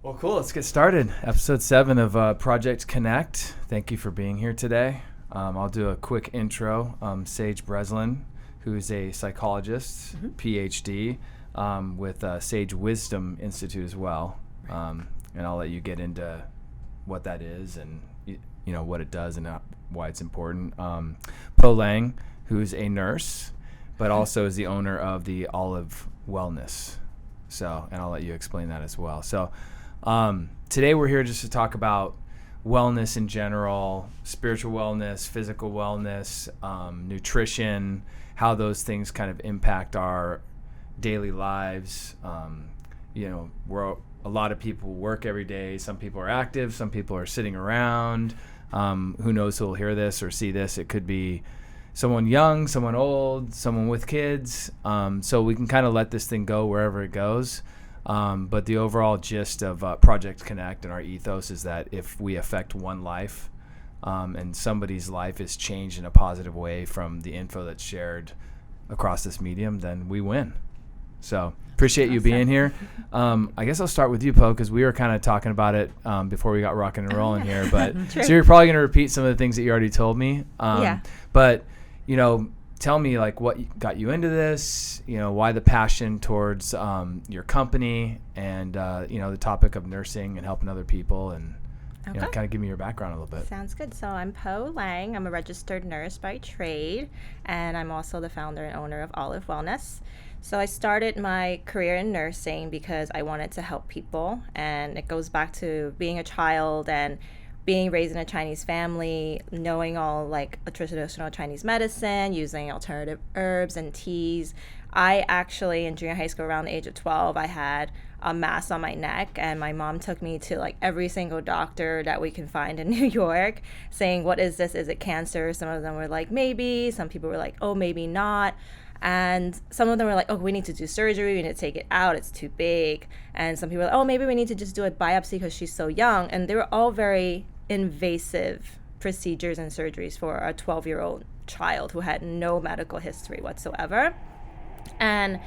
Well, cool. Let's get started. Episode 7 of Project Connect. Thank you for being here today. I'll do a quick intro. Sage Breslin, who's a psychologist, PhD, with Sage Wisdom Institute as well. And I'll let you get into what that is and what it does and why it's important. Po Lang, who's a nurse, but also is the owner of the Olive Wellness. And I'll let you explain that as well. Today we're here just to talk about wellness in general, spiritual wellness, physical wellness, nutrition, how those things kind of impact our daily lives. A lot of people work every day. Some people are active. Some people are sitting around. Who knows who will hear this or see this? It could be someone young, someone old, someone with kids. So we can kind of let this thing go wherever it goes. But the overall gist of Project Connect and our ethos is that if we affect one life and somebody's life is changed in a positive way from the info that's shared across this medium, then we win. So appreciate you being here. I guess I'll start with you, Po, because we were kind of talking about it before we got rocking and rolling here. But so you're probably going to repeat some of the things that you already told me. But, tell me what got you into this, why the passion towards your company and, the topic of nursing and helping other people and, kind of give me your background a little bit. Sounds good. So I'm Po Lang. I'm a registered nurse by trade, and I'm also the founder and owner of Olive Wellness. So I started my career in nursing because I wanted to help people, and it goes back to being a child and being raised in a Chinese family, knowing all a traditional Chinese medicine, using alternative herbs and teas. I actually, in junior high school around the age of 12, I had a mass on my neck, and my mom took me to every single doctor that we can find in New York saying, what is this? Is it cancer? Some of them were like, maybe. Some people were like, oh, maybe not. And some of them were like, oh, we need to do surgery. We need to take it out. It's too big. And some people were like, oh, maybe we need to just do a biopsy because she's so young. And they were all very invasive procedures and surgeries for a 12-year-old child who had no medical history whatsoever. And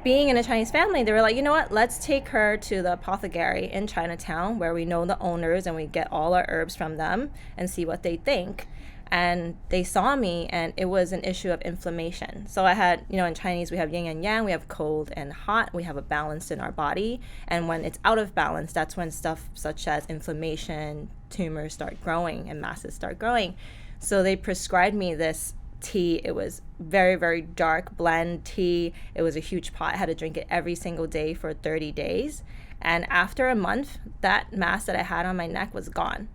being in a Chinese family, they were like, you know what, let's take her to the apothecary in Chinatown where we know the owners and we get all our herbs from them and see what they think. And they saw me, and it was an issue of inflammation. So I had, in Chinese, we have yin and yang, we have cold and hot, we have a balance in our body. And when it's out of balance, that's when stuff such as inflammation, tumors start growing and masses start growing. So they prescribed me this tea. It was very, very dark blend tea. It was a huge pot. I had to drink it every single day for 30 days. And after a month, that mass that I had on my neck was gone.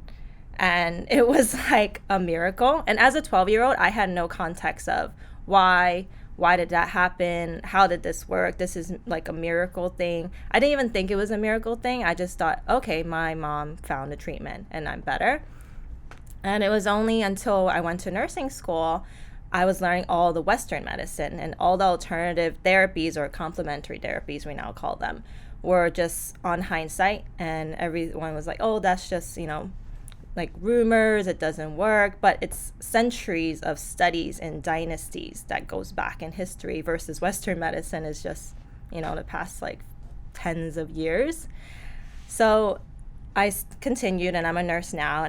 And it was like a miracle. And as a 12-year-old, I had no context of why did that happen? How did this work? This is like a miracle thing. I didn't even think it was a miracle thing. I just thought, okay, my mom found a treatment and I'm better. And it was only until I went to nursing school, I was learning all the Western medicine and all the alternative therapies, or complementary therapies we now call them, were just on hindsight. And everyone was like, oh, that's just, rumors, it doesn't work. But it's centuries of studies and dynasties that goes back in history versus Western medicine is just, the past tens of years. So I continued, and I'm a nurse now,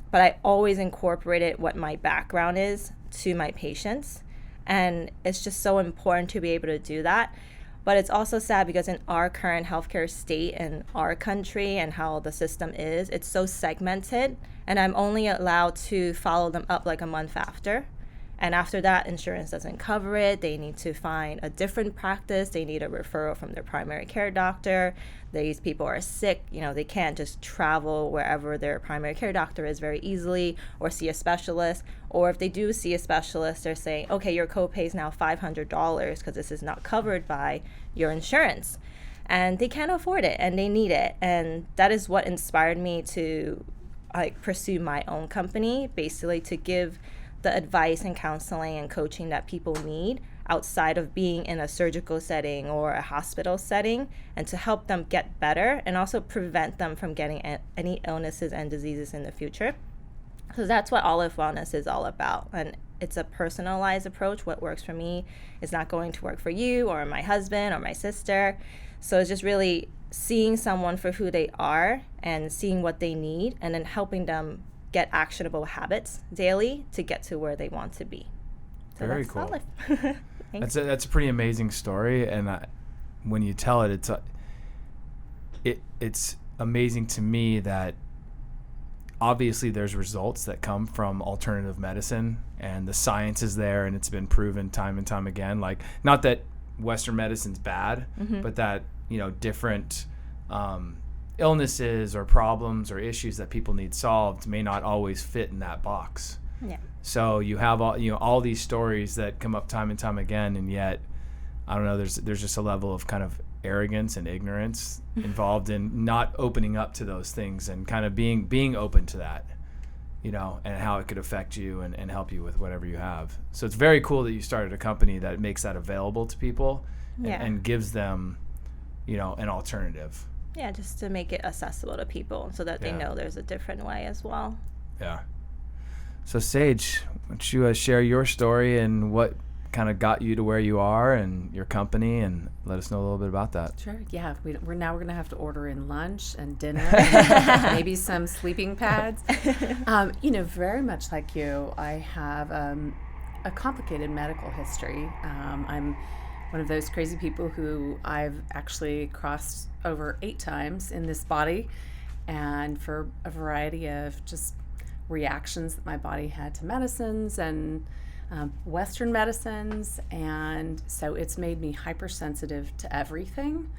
but I always incorporated what my background is to my patients. And it's just so important to be able to do that. But it's also sad because in our current healthcare state in our country and how the system is, it's so segmented, and I'm only allowed to follow them up a month after. And after that, insurance doesn't cover it. They need to find a different practice. They need a referral from their primary care doctor. These people are sick. They can't just travel wherever their primary care doctor is very easily or see a specialist. Or if they do see a specialist, they're saying, okay, your copay is now $500 because this is not covered by your insurance. And they can't afford it, and they need it. And that is what inspired me to pursue my own company, basically to give the advice and counseling and coaching that people need outside of being in a surgical setting or a hospital setting, and to help them get better and also prevent them from getting any illnesses and diseases in the future. So that's what Olive Wellness is all about. And it's a personalized approach. What works for me is not going to work for you or my husband or my sister. So it's just really seeing someone for who they are and seeing what they need, and then helping them get actionable habits daily to get to where they want to be. So Very that's cool. Thanks. That's a pretty amazing story, and when you tell it, it's amazing to me that obviously there's results that come from alternative medicine, and the science is there, and it's been proven time and time again. Like, not that Western medicine's bad, but that, different illnesses or problems or issues that people need solved may not always fit in that box. Yeah. So you have all these stories that come up time and time again, and yet, I don't know, there's just a level of kind of arrogance and ignorance involved in not opening up to those things and kind of being open to that, and how it could affect you and help you with whatever you have. So it's very cool that you started a company that makes that available to people and gives them, an alternative. Yeah, just to make it accessible to people so that they know there's a different way as well. Yeah. So Sage, why don't you share your story and what kind of got you to where you are and your company, and let us know a little bit about that. Sure. Yeah. We're going to have to order in lunch and dinner, and maybe some sleeping pads. Very much like you, I have a complicated medical history. I'm one of those crazy people who I've actually crossed over 8 times in this body, and for a variety of just reactions that my body had to medicines and Western medicines, and so it's made me hypersensitive to everything.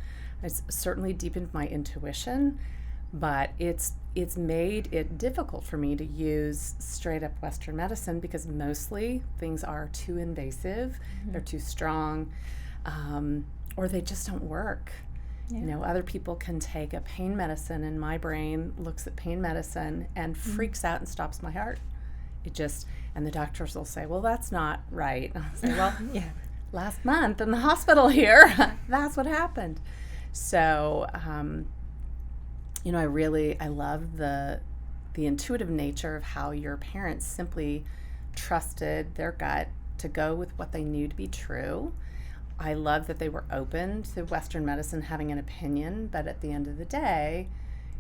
It's certainly deepened my intuition, but it's made it difficult for me to use straight up Western medicine because mostly things are too invasive, they're too strong, or they just don't work. Yeah. Other people can take a pain medicine, and my brain looks at pain medicine and freaks out and stops my heart. And the doctors will say, well, that's not right. I'll say, well, last month in the hospital here, that's what happened. So, I love the intuitive nature of how your parents simply trusted their gut to go with what they knew to be true. I love that they were open to Western medicine having an opinion, but at the end of the day,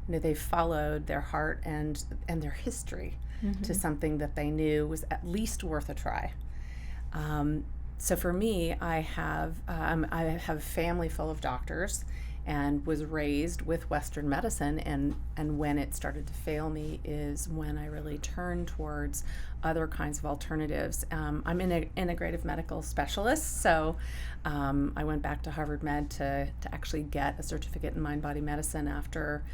they followed their heart and their history to something that they knew was at least worth a try. So for me, I have a family full of doctors and was raised with Western medicine, and when it started to fail me is when I really turned towards other kinds of alternatives. I'm an integrative medical specialist, so I went back to Harvard Med to actually get a certificate in mind-body medicine after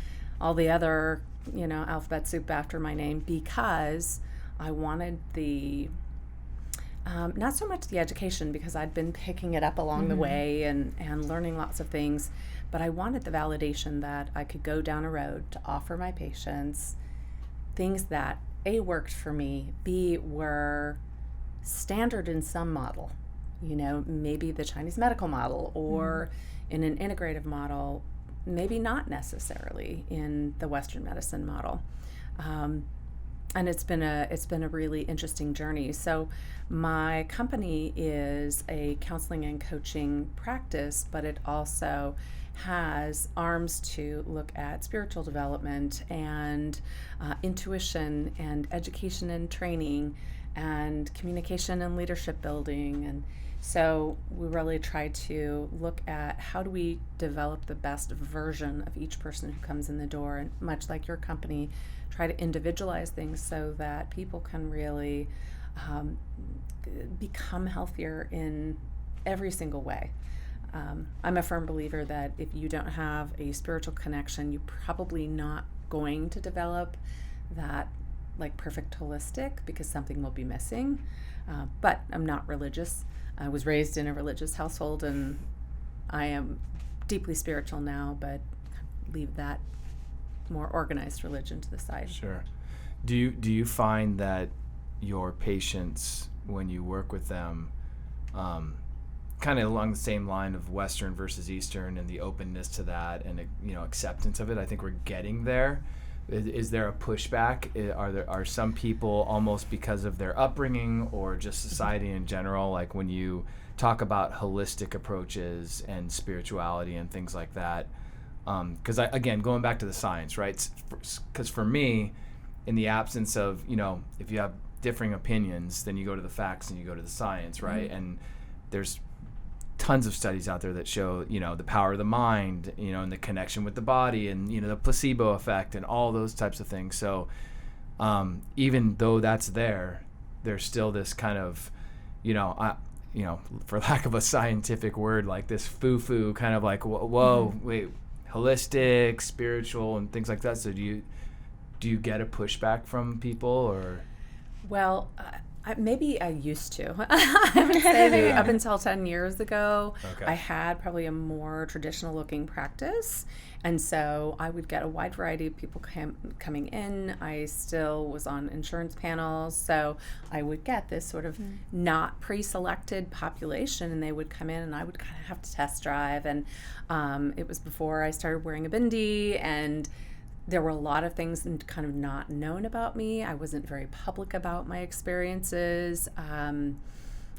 all the other, alphabet soup after my name, because I wanted the, not so much the education, because I'd been picking it up along the way and learning lots of things, but I wanted the validation that I could go down a road to offer my patients things that A, worked for me, B, were standard in some model, maybe the Chinese medical model, or in an integrative model, maybe not necessarily in the Western medicine model. And it's been a really interesting journey. So my company is a counseling and coaching practice, but it also has arms to look at spiritual development and intuition and education and training and communication and leadership building. And so we really try to look at how do we develop the best version of each person who comes in the door, and much like your company, try to individualize things so that people can really become healthier in every single way. I'm a firm believer that if you don't have a spiritual connection, you're probably not going to develop that like perfect holistic, because something will be missing. But I'm not religious. I was raised in a religious household, and I am deeply spiritual now, but leave that more organized religion to the side. Sure. Do you find that your patients, when you work with them, kind of along the same line of Western versus Eastern and the openness to that and acceptance of it? I think we're getting there. Is there a pushback? Are some people, almost because of their upbringing or just society in general, like when you talk about holistic approaches and spirituality and things like that, Because again, going back to the science, right? Because for me, in the absence of, if you have differing opinions, then you go to the facts and you go to the science, right? Mm-hmm. And there's tons of studies out there that show, the power of the mind, and the connection with the body, and, the placebo effect and all those types of things. So even though that's there's still this kind of, for lack of a scientific word, like this foo-foo kind of like, whoa, wait, holistic, spiritual, and things like that. So do you get a pushback from people, or? Well, maybe I used to. I would say maybe up until 10 years ago, I had probably a more traditional looking practice. And so I would get a wide variety of people coming in. I still was on insurance panels. So I would get this sort of not pre-selected population, and they would come in and I would kind of have to test drive. And it was before I started wearing a bindi, and there were a lot of things kind of not known about me. I wasn't very public about my experiences.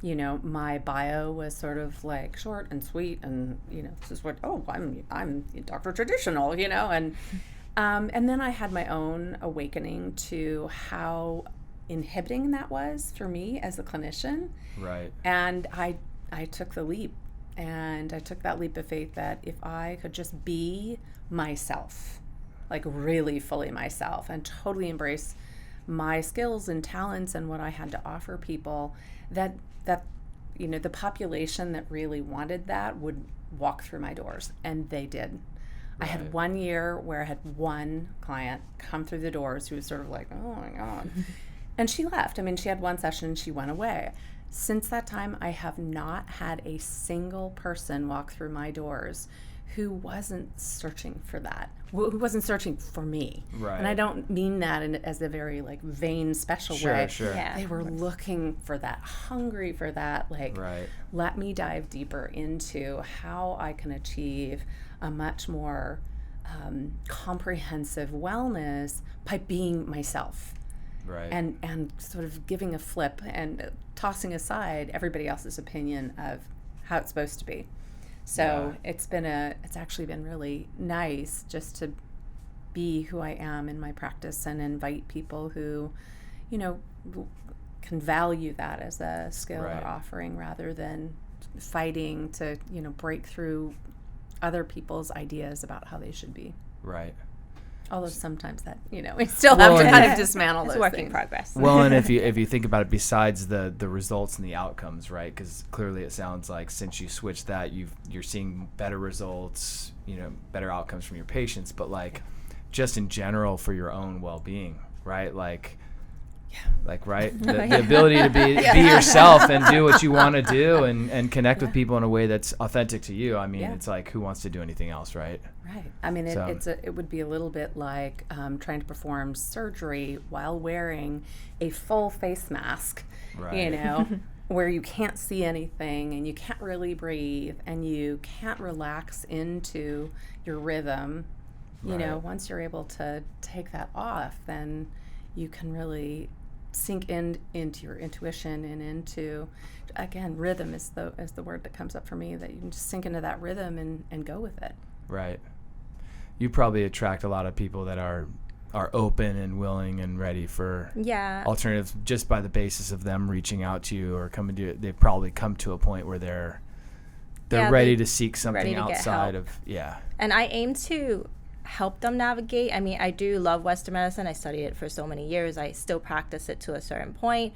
My bio was sort of like short and sweet, and this is what I'm Dr. Traditional, and then I had my own awakening to how inhibiting that was for me as a clinician. Right. And I took the leap, and I took that leap of faith that if I could just be myself, like really fully myself, and totally embrace my skills and talents and what I had to offer people, that the population that really wanted that would walk through my doors, and they did. Right. I had 1 year where I had one client come through the doors who was sort of like, oh my God. And she left. I mean, she had one session and she went away. Since that time, I have not had a single person walk through my doors who wasn't searching for that, who wasn't searching for me. Right. And I don't mean that as a very vain, special way. Sure. Yeah. They were looking for that, hungry for that, right. Let me dive deeper into how I can achieve a much more comprehensive wellness by being myself. Right. And sort of giving a flip and tossing aside everybody else's opinion of how it's supposed to be. So it's actually been really nice just to be who I am in my practice and invite people who, can value that as a skill or offering, rather than fighting to, break through other people's ideas about how they should be. Right. Although sometimes that, we still have to kind of dismantle those things. It's a work in progress. Well, and if you think about it, besides the results and the outcomes, right? Because clearly it sounds like since you switched that, you're seeing better results, better outcomes from your patients, but just in general for your own well-being, right? The ability to be yourself and do what you want to do and connect with people in a way that's authentic to you. I mean, it's like, who wants to do anything else, right? Right. I mean, it would be a little bit like trying to perform surgery while wearing a full face mask, where you can't see anything and you can't really breathe and you can't relax into your rhythm. Once you're able to take that off, then you can really sink into your intuition and into, again, rhythm is the word that comes up for me, that you can just sink into that rhythm and go with it. Right. You probably attract a lot of people that are open and willing and ready for alternatives just by the basis of them reaching out to you or coming to you. They've probably come to a point where they're ready to seek something outside of, And I aim to help them navigate. I mean, I do love Western medicine. I studied it for so many years. I still practice it to a certain point.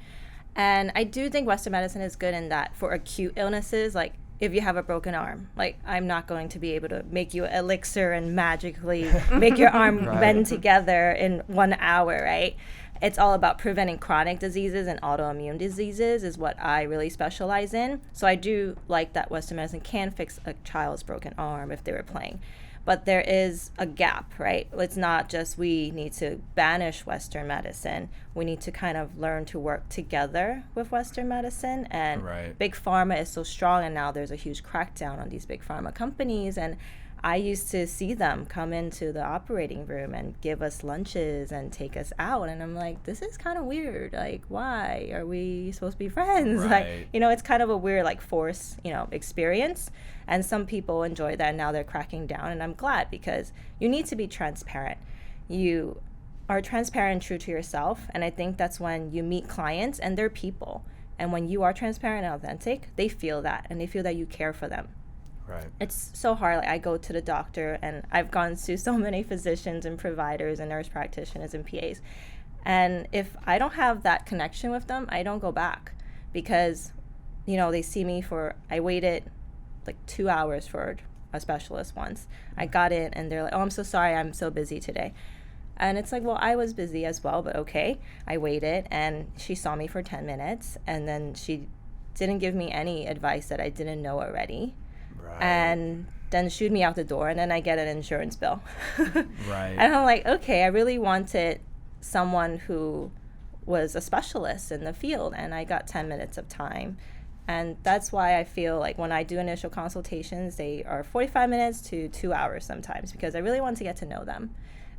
And I do think Western medicine is good in that for acute illnesses, like if you have a broken arm, I'm not going to be able to make you an elixir and magically make your arm bend together in 1 hour, right? It's all about preventing chronic diseases and autoimmune diseases is what I really specialize in. So I do like that Western medicine can fix a child's broken arm if they were playing. But there is a gap, right? It's not just we need to banish Western medicine. We need to kind of learn to work together with Western medicine. And Big Pharma is so strong, and now there's a huge crackdown on these big pharma companies. And I used to see them come into the operating room and give us lunches and take us out. And I'm like, this is kind of weird. Like, why are we supposed to be friends? Right. Like, you know, it's kind of a weird, like, forced, you know, experience. And some people enjoy that. And now they're cracking down. And I'm glad, because you need to be transparent. You are transparent and true to yourself. And I think that's when you meet clients and they're people. And when you are transparent and authentic, they feel that. And they feel that you care for them. Right. It's so hard. Like, I go to the doctor, and I've gone to so many physicians and providers and nurse practitioners and PAs. And if I don't have that connection with them, I don't go back, because, you know, they see me I waited like 2 hours for a specialist once. I got in and they're like, oh, I'm so sorry, I'm so busy today. And it's like, well, I was busy as well, but okay. I waited, and she saw me for 10 minutes, and then she didn't give me any advice that I didn't know already. Right. And then shoot me out the door, and then I get an insurance bill. Right. And I'm like, okay, I really wanted someone who was a specialist in the field, and I got 10 minutes of time. And that's why I feel like when I do initial consultations, they are 45 minutes to 2 hours sometimes, because I really want to get to know them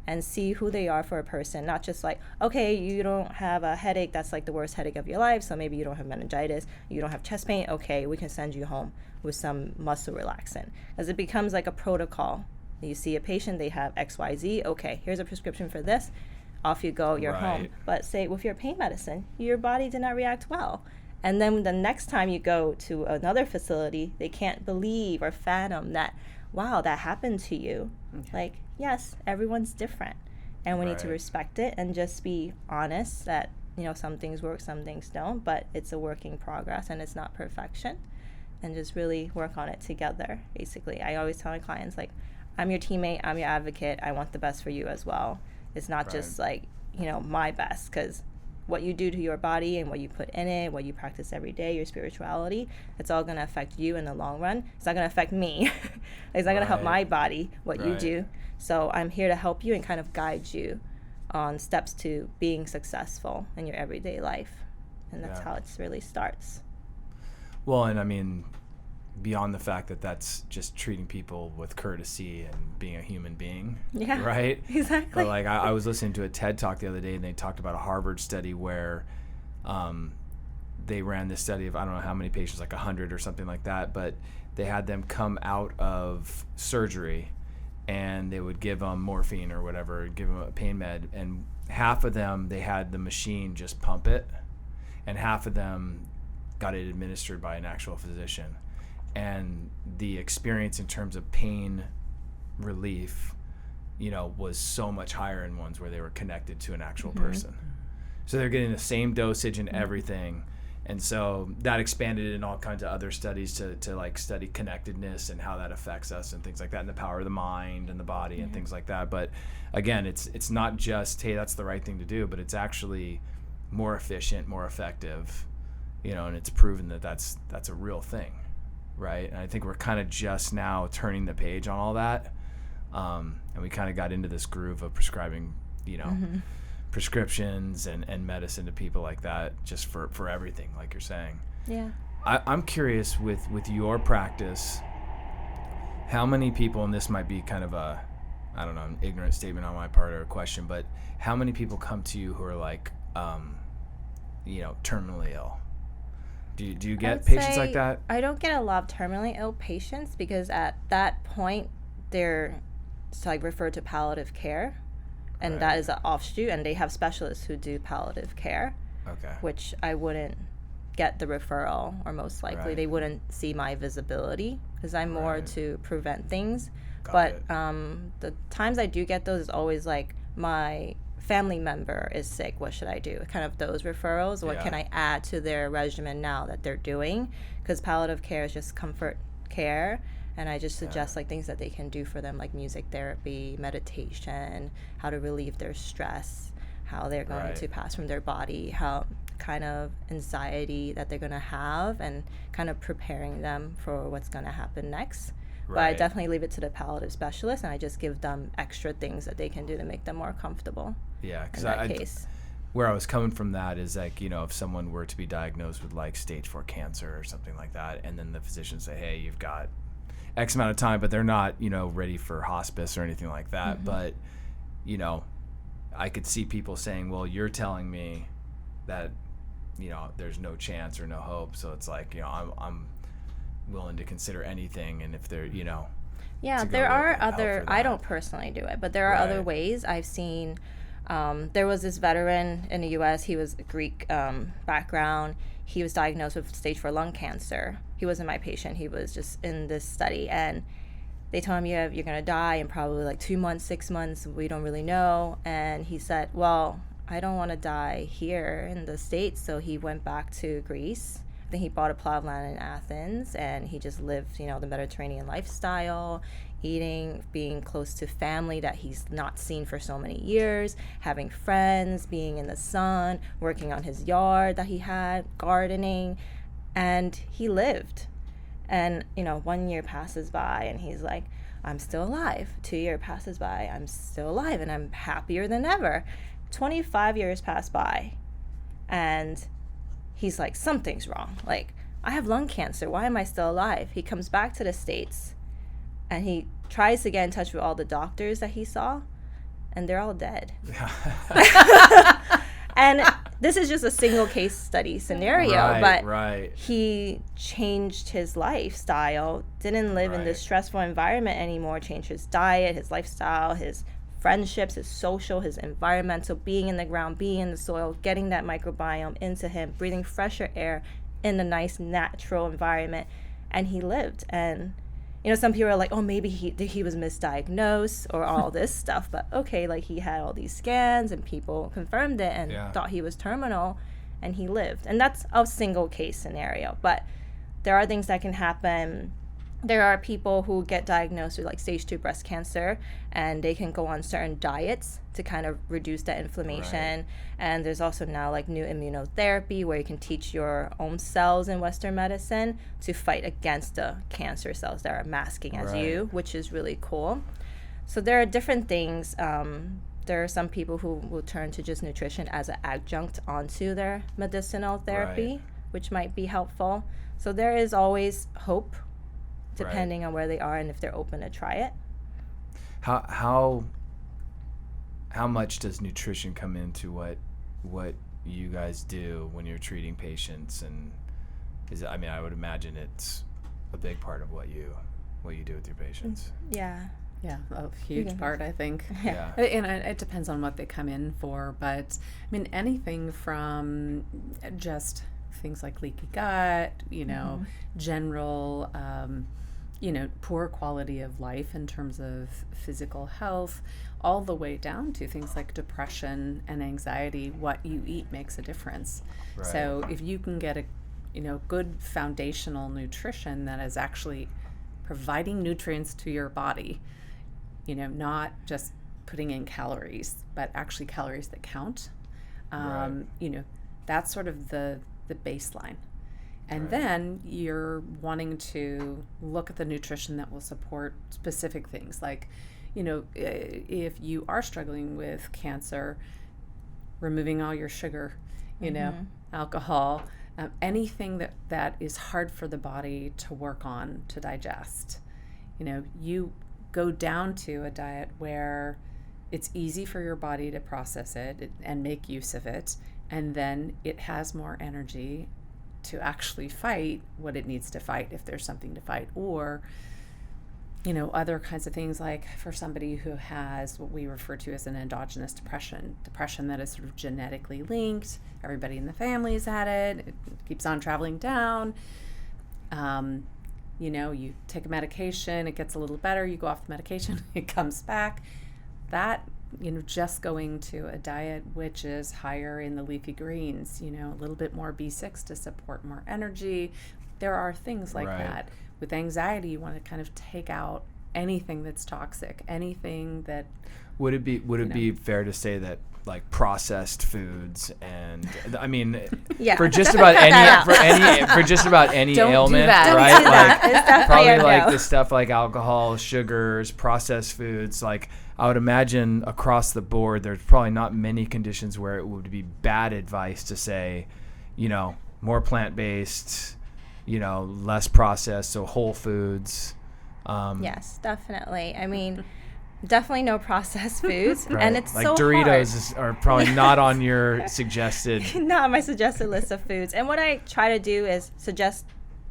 and see who they are for a person, not just like, okay, you don't have a headache, that's like the worst headache of your life, so maybe you don't have meningitis, you don't have chest pain, okay, we can send you home with some muscle relaxant. As it becomes like a protocol. You see a patient, they have XYZ, okay, here's a prescription for this, off you go, you're home. But say with your pain medicine, your body did not react well. And then the next time you go to another facility, they can't believe or fathom that, wow, that happened to you. Okay. Like, yes, everyone's different. And we need to respect it and just be honest that, you know, some things work, some things don't, but it's a work in progress and it's not perfection. And just really work on it together, basically. I always tell my clients, like, I'm your teammate, I'm your advocate, I want the best for you as well. It's not just like, you know, my best, because what you do to your body and what you put in it, what you practice every day, your spirituality, it's all going to affect you in the long run. It's not going to affect me. It's not going to help my body, what you do. So I'm here to help you and kind of guide you on steps to being successful in your everyday life. And that's how it really starts. Well, and I mean, beyond the fact that that's just treating people with courtesy and being a human being, right? Exactly. But like I was listening to a TED Talk the other day, and they talked about a Harvard study where they ran this study of, I don't know how many patients, like 100 or something like that, but they had them come out of surgery, and they would give them morphine or whatever, give them a pain med, and half of them, they had the machine just pump it, and half of them got it administered by an actual physician. And the experience in terms of pain relief, you know, was so much higher in ones where they were connected to an actual person. So they're getting the same dosage and everything. And so that expanded in all kinds of other studies to like study connectedness and how that affects us and things like that, and the power of the mind and the body and things like that. But again, it's not just, hey, that's the right thing to do, but it's actually more efficient, more effective, you know, and it's proven that that's a real thing. Right. And I think we're kind of just now turning the page on all that. And we kind of got into this groove of prescribing, you know, prescriptions and medicine to people like that, just for everything, like you're saying. Yeah. I'm curious with your practice, how many people, and this might be kind of a, I don't know, an ignorant statement on my part or a question, but how many people come to you who are like, you know, terminally ill? Do you get patients like that? I don't get a lot of terminally ill patients, because at that point they're like referred to palliative care, and that is an offshoot, and they have specialists who do palliative care. Okay. Which I wouldn't get the referral, or most likely they wouldn't see my visibility, because I'm more to prevent things. But the times I do get those is always like, my family member is sick, what should I do? Kind of those referrals. What can I add to their regimen now that they're doing? Because palliative care is just comfort care, and I just suggest like things that they can do for them, like music therapy, meditation, how to relieve their stress, how they're going to pass from their body, how kind of anxiety that they're going to have, and kind of preparing them for what's going to happen next. But I definitely leave it to the palliative specialist, and I just give them extra things that they can do to make them more comfortable. Yeah, because where I was coming from that is like, you know, if someone were to be diagnosed with like stage 4 cancer or something like that, and then the physician say, hey, you've got, X amount of time, but they're not, ready for hospice or anything like that. Mm-hmm. But, I could see people saying, well, you're telling me that, there's no chance or no hope. So it's like, I'm willing to consider anything. And if they're, Yeah, to go there are and help other, for I that. don't personally do it, but there are other Right. ways I've seen. There was this veteran in the U.S. He was a Greek background. He was diagnosed with stage 4 lung cancer. He wasn't my patient. He was just in this study. And they told him, you're going to die in probably like 2 months, 6 months. We don't really know. And he said, well, I don't want to die here in the States. So he went back to Greece. I think he bought a plot of land in Athens, and he just lived, the Mediterranean lifestyle, eating, being close to family that he's not seen for so many years, having friends, being in the sun, working on his yard that he had, gardening, and he lived. And, 1 year passes by, and he's like, I'm still alive. 2 years passes by, I'm still alive, and I'm happier than ever. 25 years pass by, and he's like, something's wrong. Like, I have lung cancer. Why am I still alive? He comes back to the States, and he tries to get in touch with all the doctors that he saw, and they're all dead. And this is just a single case study scenario, but Right. he changed his lifestyle, didn't live in this Right. stressful environment anymore, changed his diet, his lifestyle, his friendships, his social, his environmental, being in the ground, being in the soil, getting that microbiome into him, breathing fresher air in a nice natural environment, and he lived. And some people are like, oh, maybe he was misdiagnosed or all this stuff, but okay, like he had all these scans and people confirmed it and thought he was terminal, and he lived. And that's a single case scenario, but there are things that can happen. There are people who get diagnosed with like stage 2 breast cancer, and they can go on certain diets to kind of reduce that inflammation. Right. And there's also now like new immunotherapy where you can teach your own cells in Western medicine to fight against the cancer cells that are masking as you, which is really cool. So there are different things. There are some people who will turn to just nutrition as an adjunct onto their medicinal therapy, which might be helpful. So there is always hope, depending on where they are and if they're open to try it. How much does nutrition come into what you guys do when you're treating patients? And I would imagine it's a big part of what you do with your patients. Yeah. Yeah, a huge part, I think. Yeah. And it depends on what they come in for, but anything from just things like leaky gut, general, poor quality of life in terms of physical health, all the way down to things like depression and anxiety. What you eat makes a difference. Right. So if you can get a, good foundational nutrition that is actually providing nutrients to your body, not just putting in calories, but actually calories that count, that's sort of the baseline. And then you're wanting to look at the nutrition that will support specific things. Like, if you are struggling with cancer, removing all your sugar, alcohol, anything that is hard for the body to work on, to digest. You go down to a diet where it's easy for your body to process it and make use of it, and then it has more energy to actually fight what it needs to fight if there's something to fight, or other kinds of things, like for somebody who has what we refer to as an endogenous depression that is sort of genetically linked, everybody in the family's had it keeps on traveling down. You take a medication, it gets a little better, you go off the medication, it comes back. That, just going to a diet which is higher in the leafy greens, a little bit more B6 to support more energy. There are things like that. With anxiety, you want to kind of take out anything that's toxic, anything that... Would it be fair to say that like processed foods and for just about any Don't ailment, do that. right? Don't do that. It's definitely Probably a like no. the stuff like alcohol, sugars, processed foods. Like I would imagine across the board, there's probably not many conditions where it would be bad advice to say, more plant-based, less processed, so whole foods. Yes, definitely. I mean, definitely no processed foods. Right. And it's like so Doritos hard. are probably not on your suggested. Not on my suggested list of foods. And what I try to do is suggest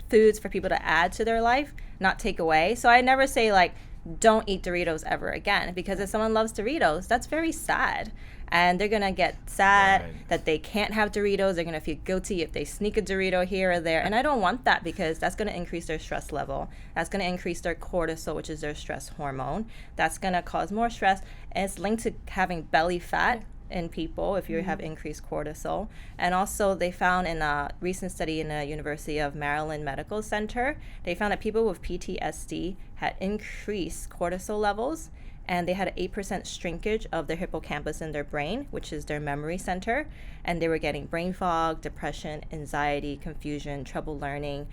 foods for people to add to their life, not take away. So I never say like, don't eat Doritos ever again, because if someone loves Doritos, that's very sad. And they're going to get sad that they can't have Doritos. They're going to feel guilty if they sneak a Dorito here or there. And I don't want that, because that's going to increase their stress level. That's going to increase their cortisol, which is their stress hormone. That's going to cause more stress. And it's linked to having belly fat in people if you have increased cortisol. And also they found in a recent study in the University of Maryland Medical Center, they found that people with PTSD had increased cortisol levels, and they had an 8% shrinkage of their hippocampus in their brain, which is their memory center. And they were getting brain fog, depression, anxiety, confusion, trouble learning.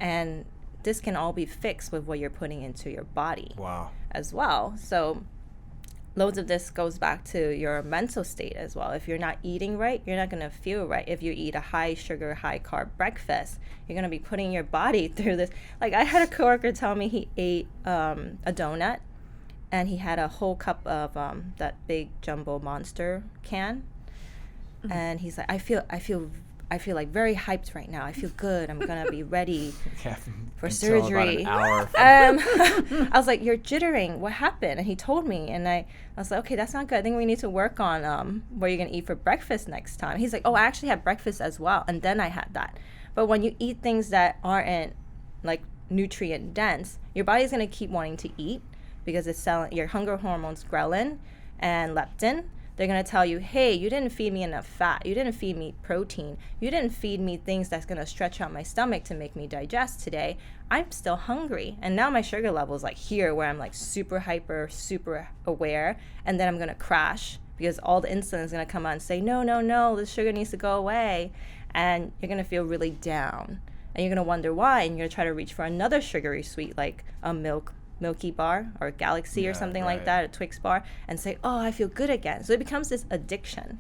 And this can all be fixed with what you're putting into your body as well. So loads of this goes back to your mental state as well. If you're not eating right, you're not going to feel right. If you eat a high sugar, high carb breakfast, you're going to be putting your body through this. Like, I had a coworker tell me he ate a donut, and he had a whole cup of that big jumbo Monster can. And he's like, I feel like very hyped right now. I feel good. I'm going to be ready for surgery. About an hour I was like, you're jittering. What happened? And he told me. And I was like, okay, that's not good. I think we need to work on what you're going to eat for breakfast next time. He's like, oh, I actually had breakfast as well. And then I had that. But when you eat things that aren't like nutrient dense, your body's going to keep wanting to eat, because it's selling your hunger hormones, ghrelin and leptin. They're going to tell you, hey, you didn't feed me enough fat. You didn't feed me protein. You didn't feed me things that's going to stretch out my stomach to make me digest today. I'm still hungry. And now my sugar level is like here, where I'm like super hyper, super aware. And then I'm going to crash, because all the insulin is going to come out and say, no, this sugar needs to go away. And you're going to feel really down. And you're going to wonder why. And you're going to try to reach for another sugary sweet, like a Milky Bar or Galaxy or something like that, a Twix bar, and say, oh, I feel good again. So it becomes this addiction.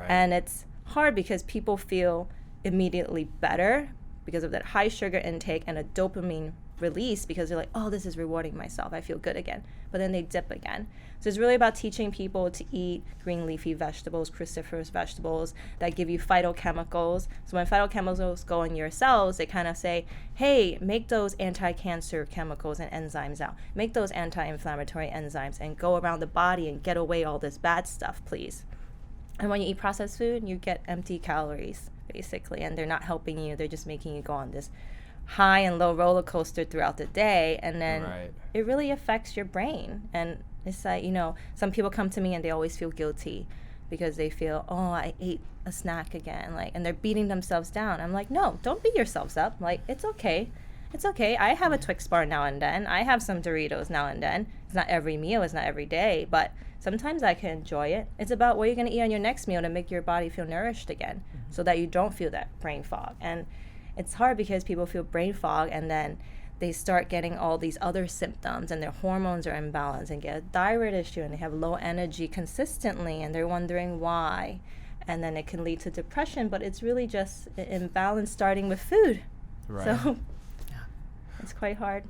And it's hard, because people feel immediately better because of that high sugar intake and a dopamine release, because they're like, oh, this is rewarding myself. I feel good again. But then they dip again. So it's really about teaching people to eat green leafy vegetables, cruciferous vegetables that give you phytochemicals. So when phytochemicals go in your cells, they kind of say, hey, make those anti-cancer chemicals and enzymes out. Make those anti-inflammatory enzymes and go around the body and get away all this bad stuff, please. And when you eat processed food, you get empty calories, basically, and they're not helping you. They're just making you go on this high and low roller coaster throughout the day, and then it really affects your brain. And it's like, some people come to me and they always feel guilty because they feel, oh, I ate a snack again, like, and they're beating themselves down. I'm like, no, don't beat yourselves up. Like, it's okay. I have a Twix bar now and then. I have some Doritos now and then. It's not every meal, it's not every day, but sometimes I can enjoy it. It's about what you're going to eat on your next meal to make your body feel nourished again, so that you don't feel that brain fog. And it's hard, because people feel brain fog, and then they start getting all these other symptoms, and their hormones are imbalanced, and get a thyroid issue, and they have low energy consistently, and they're wondering why. And then it can lead to depression, but it's really just an imbalance starting with food. So it's quite hard.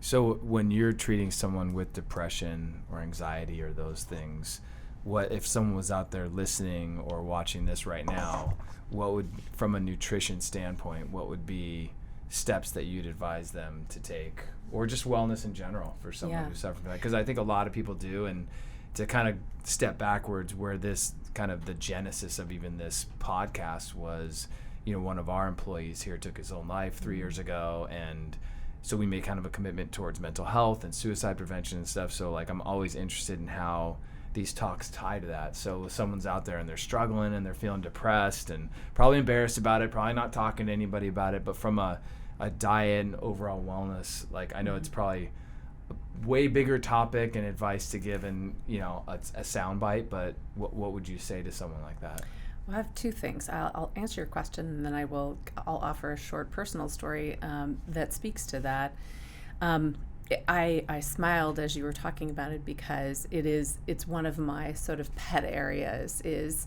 So when you're treating someone with depression or anxiety or those things, what if someone was out there listening or watching this right now, what would, from a nutrition standpoint, what would be steps that you'd advise them to take, or just wellness in general for someone who's suffering from that? Because I think a lot of people do, and to kind of step backwards, where this kind of the genesis of even this podcast was, one of our employees here took his own life 3 years ago, and so we made kind of a commitment towards mental health and suicide prevention and stuff. So like, I'm always interested in how these talks tie to that. So if someone's out there and they're struggling and they're feeling depressed and probably embarrassed about it, probably not talking to anybody about it, but from a diet and overall wellness, like, I know it's probably a way bigger topic and advice to give in, a soundbite, but what would you say to someone like that? Well, I have two things. I'll answer your question, and then I'll offer a short personal story that speaks to that. I smiled as you were talking about it, because it's one of my sort of pet areas, is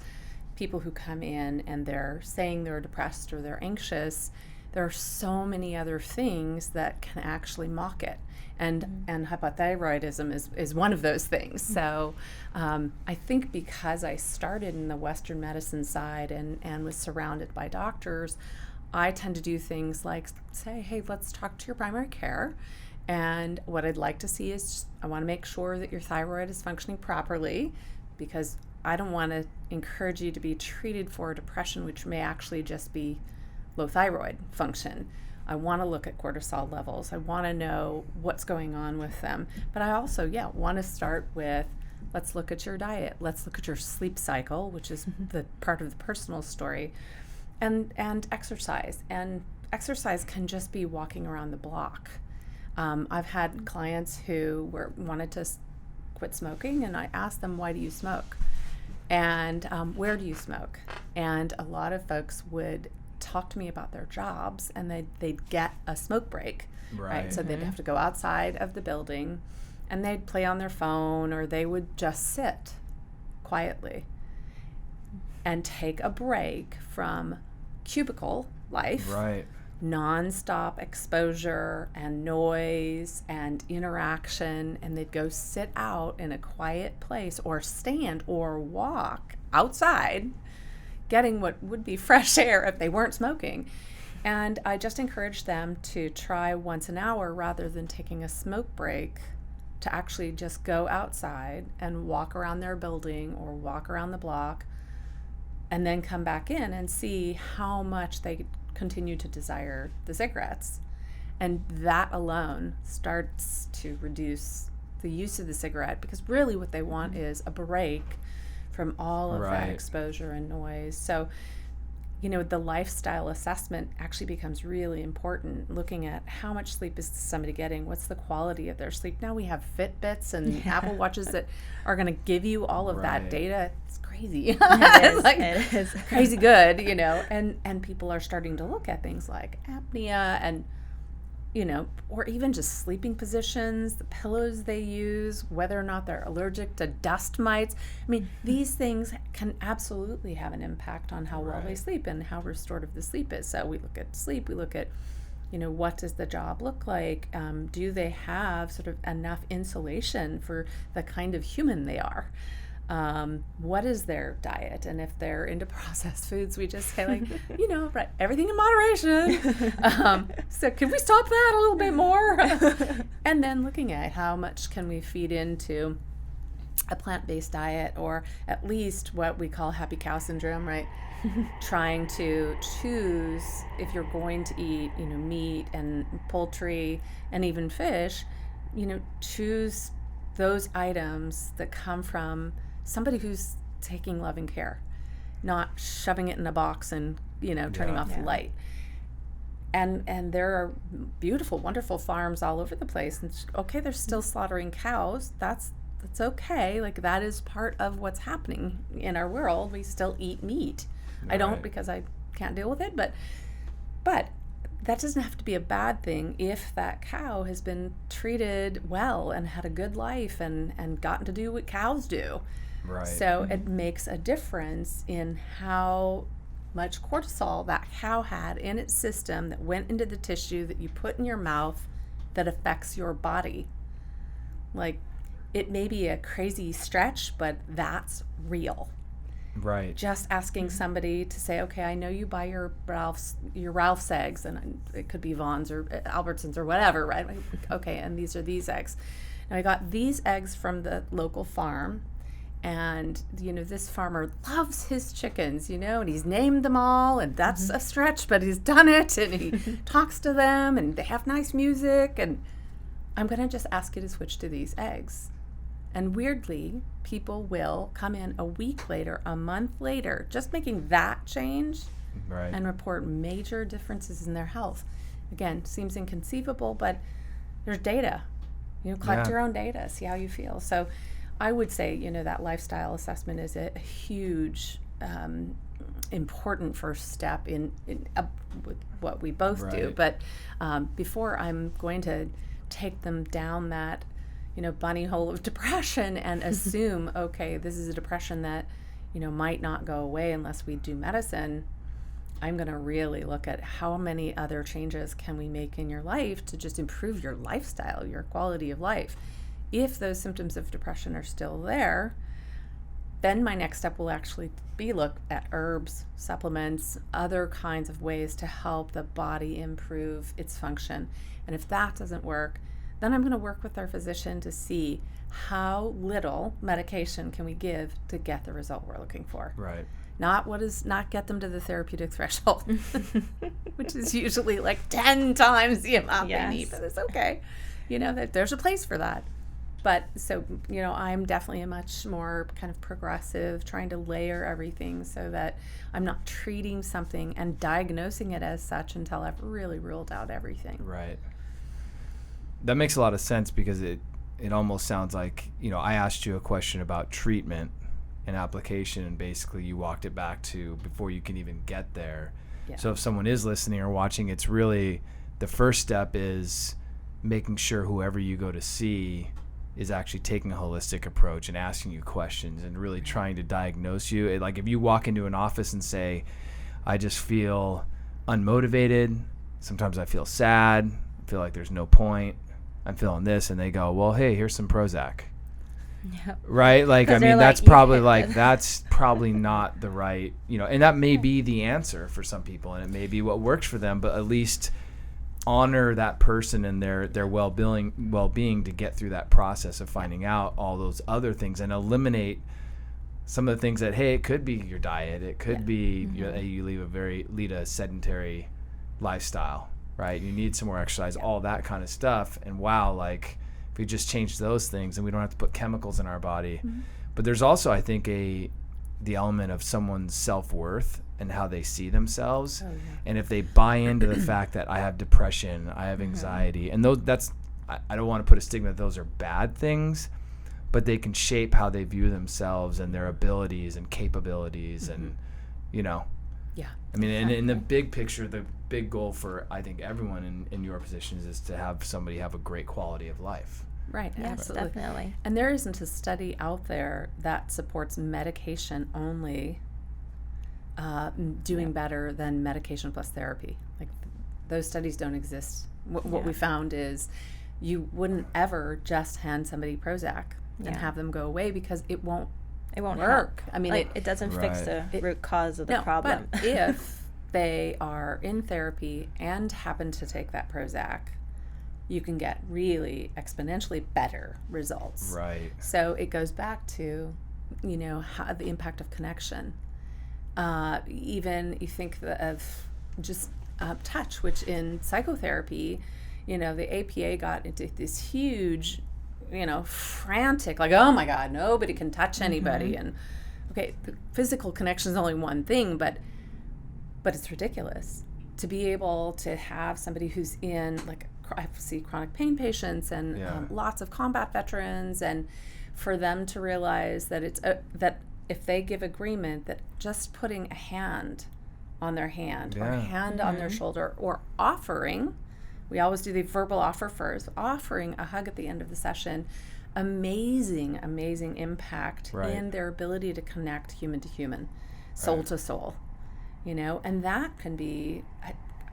people who come in and they're saying they're depressed or they're anxious, there are so many other things that can actually mock it. And hypothyroidism is one of those things. So I think because I started in the Western medicine side and was surrounded by doctors, I tend to do things like say, hey, let's talk to your primary care. And what I'd like to see is I want to make sure that your thyroid is functioning properly, because I don't want to encourage you to be treated for depression, which may actually just be low thyroid function. I want to look at cortisol levels. I want to know what's going on with them. But I also, want to start with, let's look at your diet. Let's look at your sleep cycle, which is the part of the personal story, and exercise. And exercise can just be walking around the block. I've had clients who wanted to quit smoking, and I asked them, why do you smoke? And where do you smoke? And a lot of folks would talk to me about their jobs, and they'd get a smoke break, right? So they'd have to go outside of the building, and they'd play on their phone, or they would just sit quietly and take a break from cubicle life, right? Nonstop exposure and noise and interaction, and they'd go sit out in a quiet place or stand or walk outside, getting what would be fresh air if they weren't smoking. And I just encouraged them to try once an hour, rather than taking a smoke break, to actually just go outside and walk around their building or walk around the block, and then come back in and see how much they continue to desire the cigarettes. And that alone starts to reduce the use of the cigarette, because really what they want is a break from all of that exposure and noise. So, the lifestyle assessment actually becomes really important, looking at how much sleep is somebody getting, what's the quality of their sleep. Now we have Fitbits and Apple Watches that are going to give you all of that data. It's crazy. It is. Crazy good, and people are starting to look at things like apnea and, or even just sleeping positions, the pillows they use, whether or not they're allergic to dust mites. I mean, these things can absolutely have an impact on how well they sleep and how restorative the sleep is. So we look at sleep, we look at, what does the job look like? Do they have sort of enough insulation for the kind of human they are? What is their diet? And if they're into processed foods, we just say everything in moderation. So can we stop that a little bit more? And then looking at how much can we feed into a plant-based diet, or at least what we call happy cow syndrome, right? Trying to choose, if you're going to eat, meat and poultry and even fish, choose those items that come from somebody who's taking loving care, not shoving it in a box and, turning off the light. And there are beautiful, wonderful farms all over the place. And okay, they're still slaughtering cows. That's okay. Like, that is part of what's happening in our world. We still eat meat. I don't, because I can't deal with it, but that doesn't have to be a bad thing if that cow has been treated well and had a good life and gotten to do what cows do. Right. So it makes a difference in how much cortisol that cow had in its system that went into the tissue that you put in your mouth that affects your body. Like, it may be a crazy stretch, but that's real. Right. Just asking somebody to say, okay, I know you buy your Ralph's eggs, and it could be Vaughn's or Albertsons or whatever, right? Okay, and these are these eggs. Now, I got these eggs from the local farm, and, this farmer loves his chickens, and he's named them all, and that's a stretch, but he's done it, and he talks to them, and they have nice music, and I'm going to just ask you to switch to these eggs. And weirdly, people will come in a week later, a month later, just making that change, and report major differences in their health. Again, seems inconceivable, but there's data. Collect your own data, see how you feel. So I would say, that lifestyle assessment is a huge, important first step in with what we both do. But before I'm going to take them down that, bunny hole of depression and assume, okay, this is a depression that, might not go away unless we do medicine, I'm going to really look at how many other changes can we make in your life to just improve your lifestyle, your quality of life. If those symptoms of depression are still there, then my next step will actually be look at herbs, supplements, other kinds of ways to help the body improve its function. And if that doesn't work, then I'm going to work with our physician to see how little medication can we give to get the result we're looking for. Right. Not get them to the therapeutic threshold, which is usually like 10 times the amount they need, but it's okay. There's a place for that. But so, I'm definitely a much more kind of progressive, trying to layer everything so that I'm not treating something and diagnosing it as such until I've really ruled out everything. Right. That makes a lot of sense, because it almost sounds like, I asked you a question about treatment and application, and basically you walked it back to before you can even get there. Yeah. So if someone is listening or watching, it's really the first step is making sure whoever you go to see is actually taking a holistic approach and asking you questions and really trying to diagnose you. Like if you walk into an office and say, I just feel unmotivated, sometimes I feel sad, I feel like there's no point, I'm feeling this, and they go, well, hey, here's some Prozac. Yep. Right? Like, I mean, that's probably that's probably not the right, and that may be the answer for some people, and it may be what works for them, but at least honor that person and their well-being to get through that process of finding out all those other things, and eliminate some of the things that, hey, it could be your diet, it could be you lead a sedentary lifestyle, right? You need some more exercise, all that kind of stuff. And wow, like if we just change those things and we don't have to put chemicals in our body. But there's also, I think, the element of someone's self-worth and how they see themselves. And if they buy into the fact that I have depression, I have anxiety, and I don't want to put a stigma that those are bad things, but they can shape how they view themselves and their abilities and capabilities. And I mean, in the big picture, the big goal for, I think, everyone in your positions is to have somebody have a great quality of life. Right, yes, absolutely. Definitely. And there isn't a study out there that supports medication only doing better than medication plus therapy. Like, those studies don't exist. What we found is you wouldn't ever just hand somebody Prozac and have them go away, because it won't work. I mean, it doesn't fix the root cause of the problem. But if they are in therapy and happen to take that Prozac, you can get really exponentially better results. Right. So it goes back to, how the impact of connection. Even you think of just touch, which in psychotherapy, the APA got into this huge, frantic, like, oh my God, nobody can touch anybody. And okay, the physical connection is only one thing, but it's ridiculous to be able to have somebody who's in, like, I see chronic pain patients and lots of combat veterans, and for them to realize that it's that if they give agreement, that just putting a hand on their hand or a hand on their shoulder, or offering, we always do the verbal offer first, offering a hug at the end of the session, amazing impact in their ability to connect human to human, soul to soul, and that can be,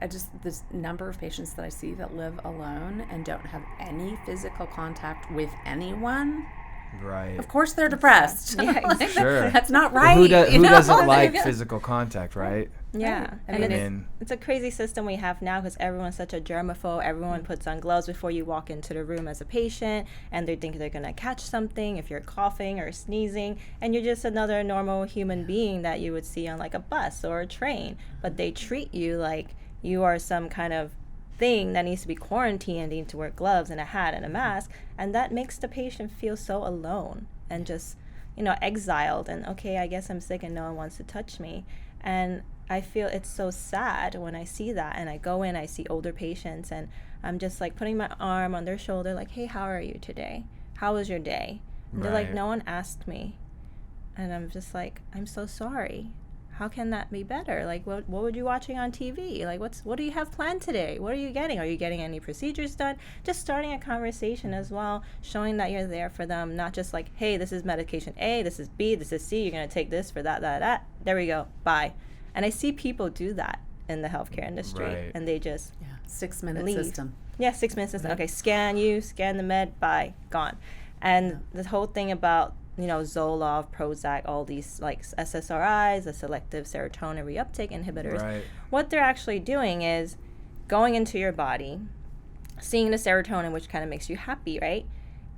I just, this number of patients that I see that live alone and don't have any physical contact with anyone. Right. Of course they're depressed. Yeah, sure. That's not right. Who doesn't like physical contact, right? Yeah. I mean, it's a crazy system we have now, because everyone's such a germaphobe. Everyone puts on gloves before you walk into the room as a patient, and they think they're going to catch something if you're coughing or sneezing, and you're just another normal human being that you would see on like a bus or a train. But they treat you like you are some kind of thing that needs to be quarantined and need to wear gloves and a hat and a mask, and that makes the patient feel so alone and just exiled, and okay, I guess I'm sick and no one wants to touch me. And I feel it's so sad when I see that, and I go in, I see older patients, and I'm just like putting my arm on their shoulder like, hey, how are you today? How was your day? And they're like, no one asked me. And I'm just like, I'm so sorry. How can that be better? Like, what were you watching on TV? Like, what do you have planned today? What are you getting? Are you getting any procedures done? Just starting a conversation as well, showing that you're there for them, not just like, hey, this is medication A, this is B, this is C, you're going to take this for that. There we go, bye. And I see people do that in the healthcare industry, Right. and they just 6-minute leave. system. Yeah, 6 minutes. Okay, scan the med, bye, gone. And the whole thing about, Zoloft, Prozac, all these like SSRIs, the selective serotonin reuptake inhibitors, Right. what they're actually doing is going into your body, seeing the serotonin, which kind of makes you happy, right?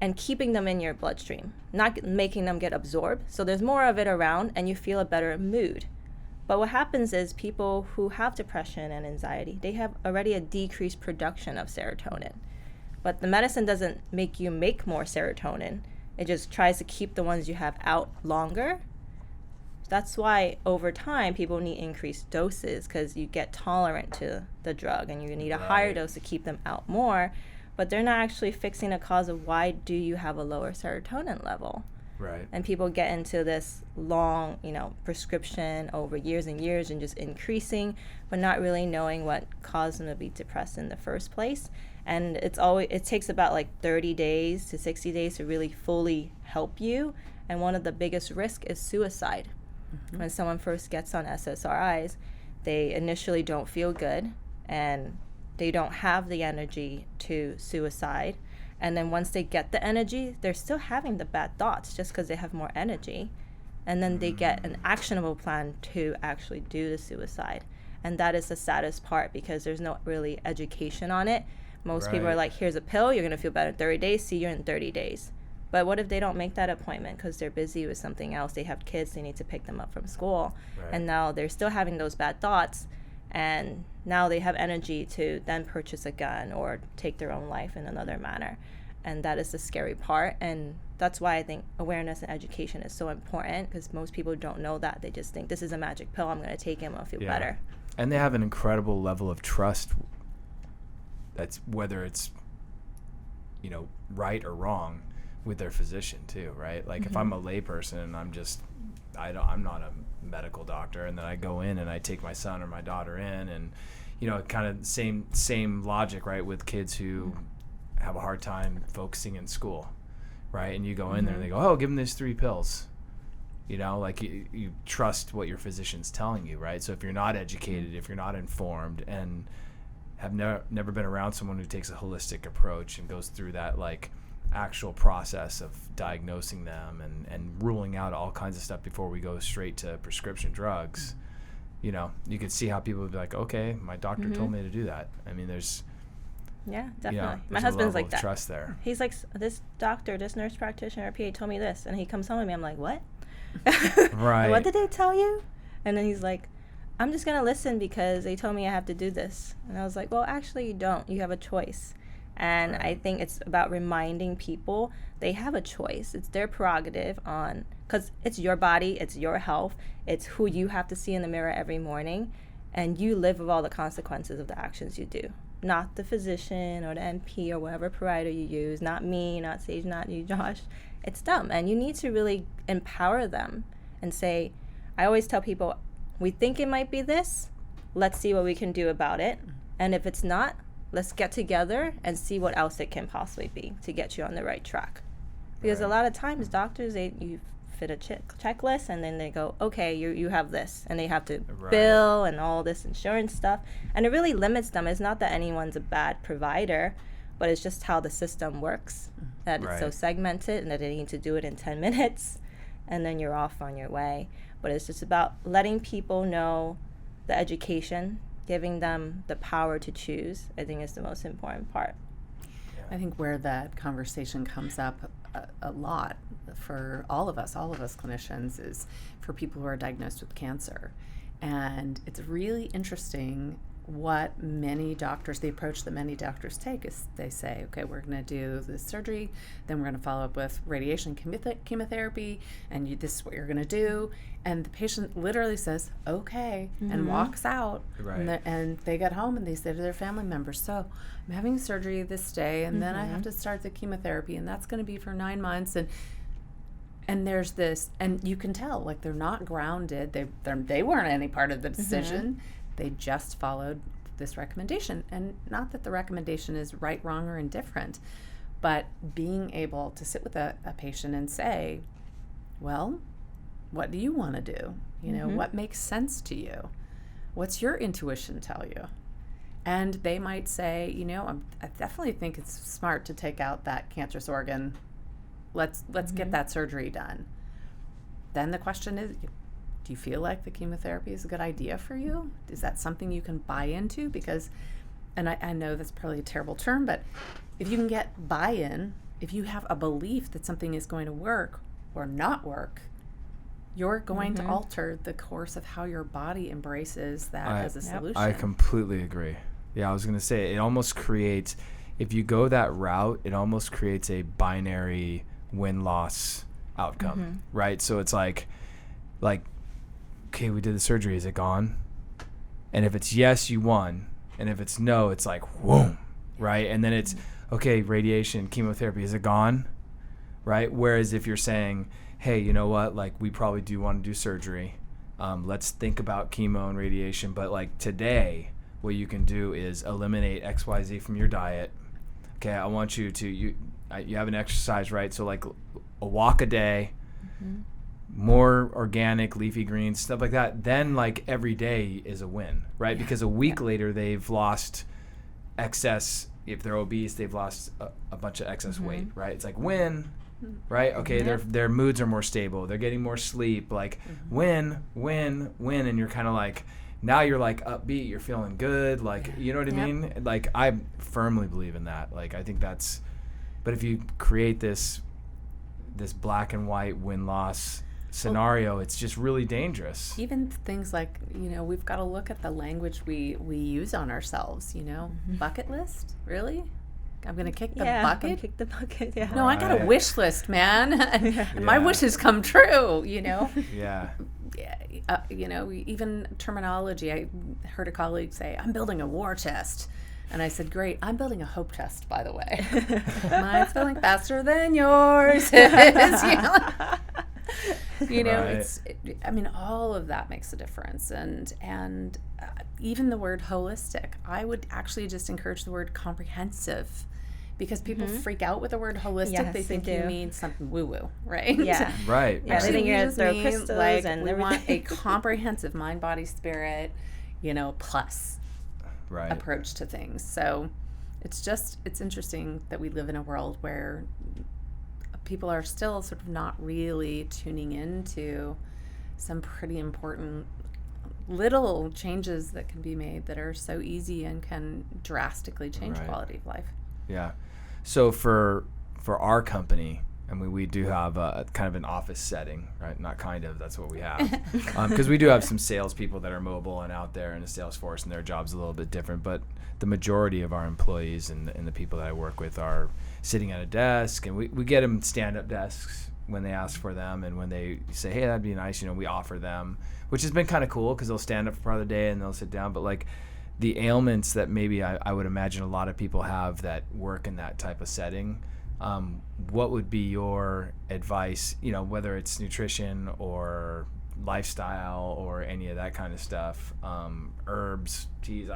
And keeping them in your bloodstream, not making them get absorbed. So there's more of it around and you feel a better mood. But what happens is people who have depression and anxiety, they have already a decreased production of serotonin. But the medicine doesn't make you make more serotonin. It just tries to keep the ones you have out longer. That's why over time people need increased doses, because you get tolerant to the drug and you need a higher dose to keep them out more. But they're not actually fixing the cause of why do you have a lower serotonin level. Right. And people get into this long, prescription over years and years and just increasing, but not really knowing what caused them to be depressed in the first place. And it takes about like 30 days to 60 days to really fully help you. And one of the biggest risks is suicide. Mm-hmm. When someone first gets on SSRIs, they initially don't feel good and they don't have the energy to suicide. And then once they get the energy, they're still having the bad thoughts just because they have more energy. And then they get an actionable plan to actually do the suicide. And that is the saddest part, because there's no really education on it. Most people are like, here's a pill, you're going to feel better in 30 days, see you in 30 days. But what if they don't make that appointment because they're busy with something else? They have kids, they need to pick them up from school. Right. And now they're still having those bad thoughts. And now they have energy to then purchase a gun or take their own life in another manner. And that is the scary part. And that's why I think awareness and education is so important, because most people don't know that. They just think this is a magic pill, I'm going to take it and I'll feel better. And they have an incredible level of trust. That's whether it's, right or wrong with their physician too, right? Like if I'm a layperson and I'm not a medical doctor, and then I go in and I take my son or my daughter in, and kind of same logic, right, with kids who have a hard time focusing in school, right? And you go in there and they go, oh, give them these 3 pills, like you trust what your physician's telling you, right? So if you're not educated, if you're not informed, and have never been around someone who takes a holistic approach and goes through that like actual process of diagnosing them and ruling out all kinds of stuff before we go straight to prescription drugs, you could see how people would be like, okay, my doctor told me to do that. I mean, there's definitely. My husband's like that. Trust there. He's like, this nurse practitioner, PA told me this, and he comes home with me. I'm like, what? Right. What did they tell you? And then he's like, I'm just gonna listen because they told me I have to do this. And I was like, well, actually, you don't. You have a choice. And I think it's about reminding people they have a choice. It's their prerogative because it's your body, it's your health, it's who you have to see in the mirror every morning, and you live with all the consequences of the actions you do. Not the physician or the NP or whatever provider you use, not me, not Sage, not you, Josh. It's them. And you need to really empower them and say, I always tell people, we think it might be this, let's see what we can do about it. And if it's not, let's get together and see what else it can possibly be to get you on the right track. Because a lot of times doctors, you fit a checklist and then they go, okay, you have this. And they have to bill and all this insurance stuff. And it really limits them. It's not that anyone's a bad provider, but it's just how the system works, that it's so segmented and that they need to do it in 10 minutes and then you're off on your way. But it's just about letting people know the education, giving them the power to choose, I think is the most important part. I think where that conversation comes up a lot for all of us clinicians, is for people who are diagnosed with cancer. And it's really interesting what the approach that many doctors take is they say, okay, we're going to do this surgery, then we're going to follow up with radiation chemotherapy, and this is what you're going to do. And the patient literally says, okay, and walks out. Right. And they get home and they say to their family members, so I'm having surgery this day, and then I have to start the chemotherapy, and that's going to be for 9 months. And there's this, and you can tell, like, they're not grounded. They weren't any part of the decision. They just followed this recommendation. And not that the recommendation is right, wrong, or indifferent, but being able to sit with a patient and say, well, what do you want to do? What makes sense to you? What's your intuition tell you? And they might say, I definitely think it's smart to take out that cancerous organ. Let's get that surgery done. Then the question is, do you feel like the chemotherapy is a good idea for you? Is that something you can buy into? Because, and I know that's probably a terrible term, but if you can get buy-in, if you have a belief that something is going to work or not work, you're going to alter the course of how your body embraces that as a solution. I completely agree. Yeah, I was going to say, it almost creates, if you go that route, it almost creates a binary win-loss outcome, right? So it's like, okay, we did the surgery, is it gone? And if it's yes, you won. And if it's no, it's like, whoom, right? And then it's, okay, radiation, chemotherapy, is it gone? Right? Whereas if you're saying, hey, you know what, like, we probably do want to do surgery. Let's think about chemo and radiation. But like today, what you can do is eliminate XYZ from your diet. Okay, I want you to, you have an exercise, right? So like a walk a day, more organic, leafy greens, stuff like that. Then like every day is a win, right? Yeah. Because a week later, they've lost excess. If they're obese, they've lost a bunch of excess weight, right? It's like win, right? Okay, their moods are more stable. They're getting more sleep. Like win, and you're kind of like, now you're like upbeat. You're feeling good. Like, you know what I mean? Like, I firmly believe in that. Like, I think that's, but if you create this black and white win-loss scenario, it's just really dangerous. Even things like, we've got to look at the language we use on ourselves, bucket list, really? I'm going to kick the bucket? Kick the bucket, yeah. No, I got a wish list, man. And my wishes come true, Yeah. Even terminology. I heard a colleague say, I'm building a war chest. And I said, great, I'm building a hope chest, by the way. Mine's filling faster than yours is, Right. All of that makes a difference. And even the word holistic, I would actually just encourage the word comprehensive, because people freak out with the word holistic. Yes, they think you mean something woo-woo, right? Yeah. Right. Yeah, they think you're going to throw crystals like, and we everything. want a comprehensive mind, body, spirit, plus approach to things. So it's interesting that we live in a world where people are still sort of not really tuning into some pretty important little changes that can be made that are so easy and can drastically change quality of life. Yeah. So for our company, we do have a kind of an office setting, right? Not kind of, that's what we have. Because we do have some salespeople that are mobile and out there in the sales force, and their job's a little bit different. But the majority of our employees and the people that I work with are sitting at a desk, and we get them stand-up desks when they ask for them, and when they say, hey, that'd be nice, we offer them, which has been kind of cool because they'll stand up for part of the day and they'll sit down. But like the ailments that maybe I would imagine a lot of people have that work in that type of setting, what would be your advice, whether it's nutrition or lifestyle or any of that kind of stuff, herbs, teas,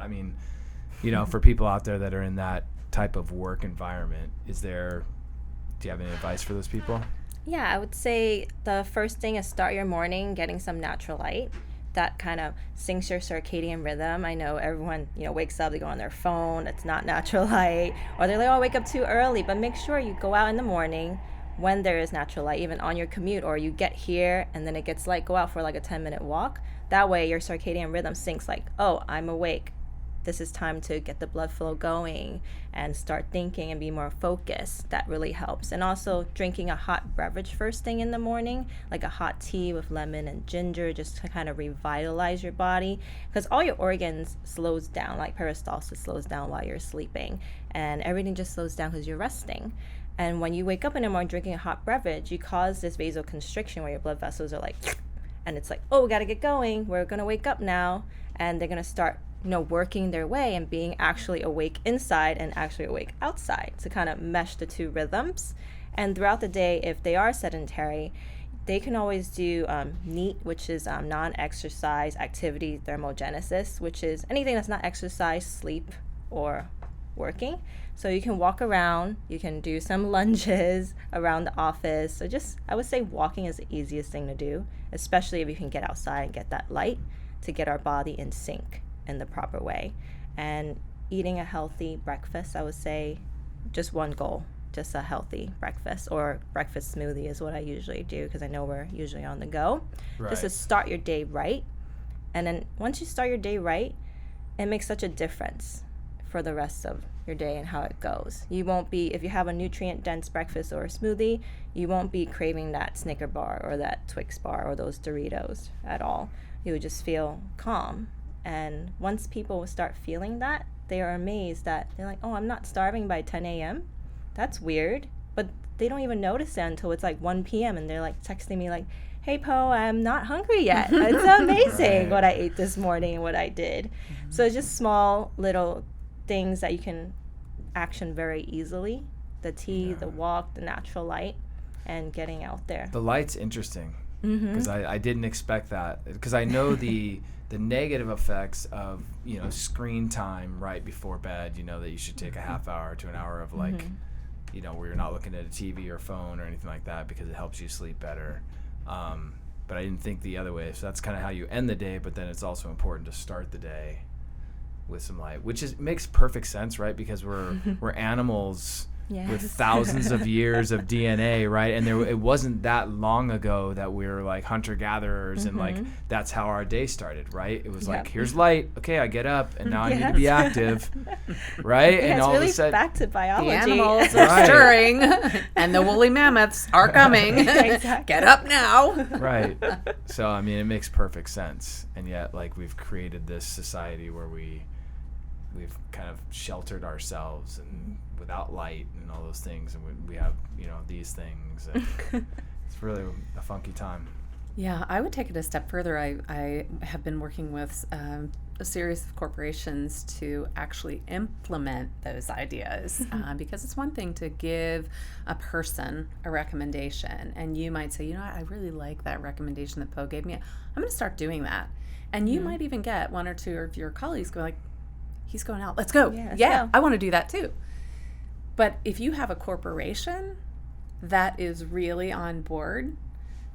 for people out there that are in that type of work environment, do you have any advice for those people? Yeah, I would say the first thing is start your morning getting some natural light. That kind of syncs your circadian rhythm. I know everyone, wakes up, they go on their phone, it's not natural light, or they're like, oh, I wake up too early. But make sure you go out in the morning when there is natural light, even on your commute, or you get here and then it gets light, go out for like a 10-minute walk. That way your circadian rhythm syncs like, oh, I'm awake. This is time to get the blood flow going and start thinking and be more focused. That really helps. And also drinking a hot beverage first thing in the morning, like a hot tea with lemon and ginger, just to kind of revitalize your body. Because all your organs slows down, like peristalsis slows down while you're sleeping. And everything just slows down because you're resting. And when you wake up in the morning drinking a hot beverage, you cause this vasoconstriction where your blood vessels are like, and it's like, oh, we got to get going. We're going to wake up now. And they're going to start working their way and being actually awake inside and actually awake outside to kind of mesh the two rhythms. And throughout the day, if they are sedentary, they can always do NEAT, which is non-exercise activity thermogenesis, which is anything that's not exercise, sleep, or working. So you can walk around, you can do some lunges around the office. So I would say walking is the easiest thing to do, especially if you can get outside and get that light. to get our body in sync in the proper way. And eating a healthy breakfast, I would say just one goal, just a healthy breakfast, or breakfast smoothie is what I usually do, because I know we're usually on the go. Right. Just to start your day right. And then once you start your day right, it makes such a difference for the rest of your day and how it goes. You won't be, if you have a nutrient-dense breakfast or a smoothie, you won't be craving that Snicker bar or that Twix bar or those Doritos at all. You would just feel calm. And once people start feeling that, they are amazed that they're like, oh, I'm not starving by 10 a.m. That's weird. But they don't even notice that until it's like 1 p.m. and they're like texting me like, hey, Po, I'm not hungry yet. It's amazing what I ate this morning and what I did. Mm-hmm. So it's just small little things that you can action very easily. The tea, the walk, the natural light, and getting out there. The light's interesting because I didn't expect that, because I know the negative effects of, you know, screen time right before bed, you know, that you should take a half hour to an hour of like, you know, where you're not looking at a TV or phone or anything like that, because it helps you sleep better. But I didn't think the other way. So that's kind of how you end the day, but then it's also important to start the day with some light, which makes perfect sense, right? Because we're animals with thousands of years of DNA, right? And it wasn't that long ago that we were like hunter-gatherers and like that's how our day started, right? It was like, here's light. Okay, I get up and now I need to be active, right? Yeah, and it's all really of a sudden, back to biology. The animals are stirring and the woolly mammoths are coming. Exactly. Get up now. right. So, I mean, it makes perfect sense. And yet, like, we've created this society where we've kind of sheltered ourselves and without light and all those things, and we have, you know, these things, and it's really a funky time. Yeah, I would take it a step further. I have been working with a series of corporations to actually implement those ideas, because it's one thing to give a person a recommendation, and you might say, you know what, I really like that recommendation that Po gave me. I'm going to start doing that. And you might even get one or two of your colleagues go like, he's going out, let's go. Yeah, I want to do that too. But if you have a corporation that is really on board,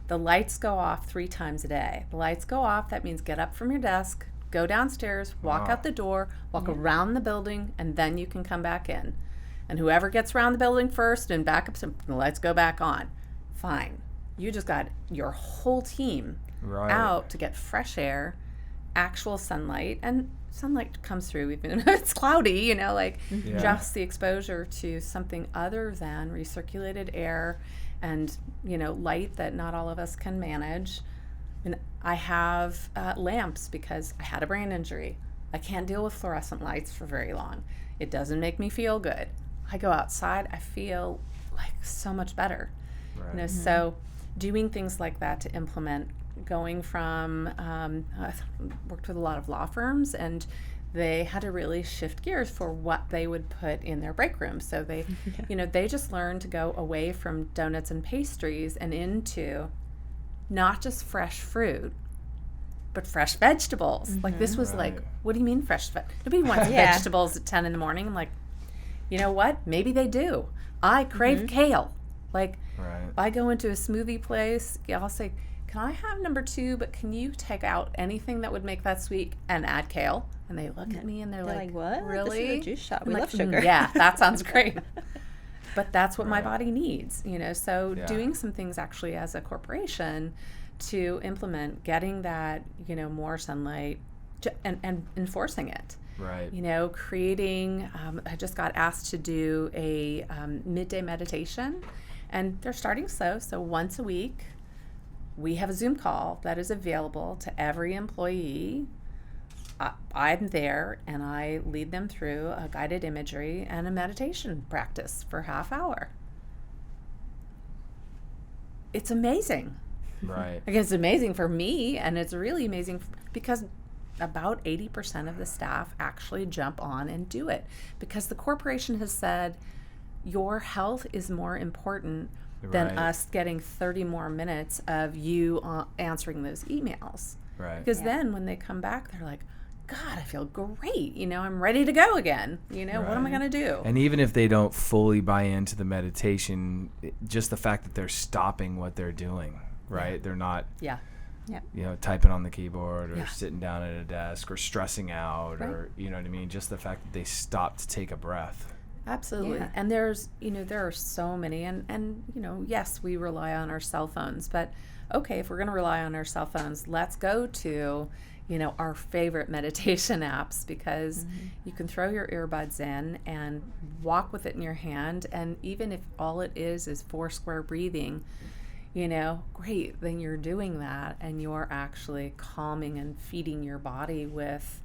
the lights go off 3 times a day. The lights go off, that means get up from your desk, go downstairs, walk out the door, walk around the building, and then you can come back in. And whoever gets around the building first and back up, the lights go back on. Fine. You just got your whole team out to get fresh air, actual sunlight, and sunlight comes through even if it's cloudy, you know, like just the exposure to something other than recirculated air and, you know, light that not all of us can manage. And I have lamps because I had a brain injury. I can't deal with fluorescent lights for very long. It doesn't make me feel good. I go outside, I feel like so much better. Right. You know, so doing things like that to implement, going from, I worked with a lot of law firms, and they had to really shift gears for what they would put in their break room. So they, you know, they just learned to go away from donuts and pastries and into not just fresh fruit, but fresh vegetables. Like this was like, what do you mean fresh nobody wants vegetables at 10 in the morning. I'm like, you know what? Maybe they do. I crave kale. Like, if I go into a smoothie place, I'll say, can I have number 2, but can you take out anything that would make that sweet and add kale? And they look at me and they're like, what? Really? This is a juice shop. We like, love sugar. Yeah, that sounds great. But that's what my body needs, you know. So doing some things actually as a corporation to implement getting that, you know, more sunlight and enforcing it. Right. You know, creating, I just got asked to do a midday meditation, and they're starting slow. So once a week, we have a Zoom call that is available to every employee. I'm there, and I lead them through a guided imagery and a meditation practice for half hour. It's amazing. Right. Like, it's amazing for me, and it's really amazing because about 80% of the staff actually jump on and do it, because the corporation has said your health is more important than us getting 30 more minutes of you answering those emails. Right. Because then when they come back, they're like, God, I feel great. You know, I'm ready to go again. You know, what am I going to do? And even if they don't fully buy into the meditation, just the fact that they're stopping what they're doing, right? They're not Yep. Typing on the keyboard or Yeah. sitting down at a desk or stressing out or, you know what I mean? Just the fact that they stop to take a breath. Absolutely. Yeah. And there are so many, and yes, we rely on our cell phones, but okay, if we're going to rely on our cell phones, let's go to, our favorite meditation apps, because you can throw your earbuds in and walk with it in your hand. And even if all it is 4 square breathing, great, then you're doing that and you're actually calming and feeding your body with,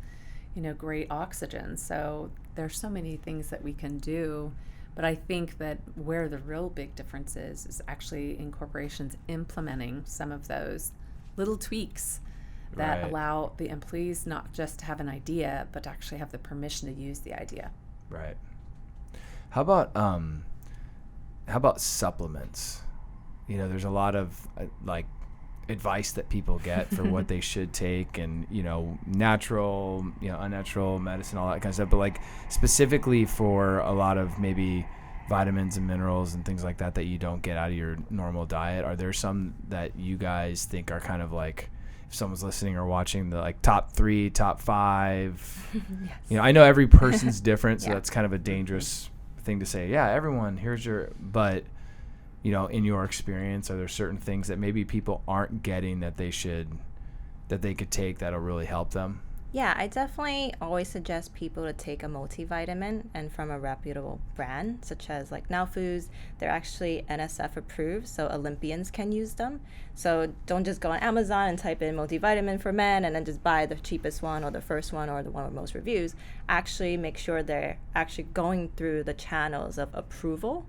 great oxygen. So there's so many things that we can do, but I think that where the real big difference is actually in corporations implementing some of those little tweaks that Right. allow the employees not just to have an idea, but to actually have the permission to use the idea. Right. How about supplements? There's a lot of advice that people get for what they should take, and natural, unnatural medicine, all that kind of stuff. But specifically for a lot of maybe vitamins and minerals and things like that you don't get out of your normal diet, are there some that you guys think are kind of if someone's listening or watching, the top 3, top 5? Yes. I know every person's different, so Yeah. that's kind of a dangerous thing to say. Yeah, everyone, here's your, but in your experience, are there certain things that maybe people aren't getting that they could take that'll really help them? Yeah, I definitely always suggest people to take a multivitamin, and from a reputable brand, such as Now Foods. They're actually NSF approved, so Olympians can use them. So don't just go on Amazon and type in multivitamin for men and then just buy the cheapest one or the first one or the one with most reviews. Actually make sure they're actually going through the channels of approval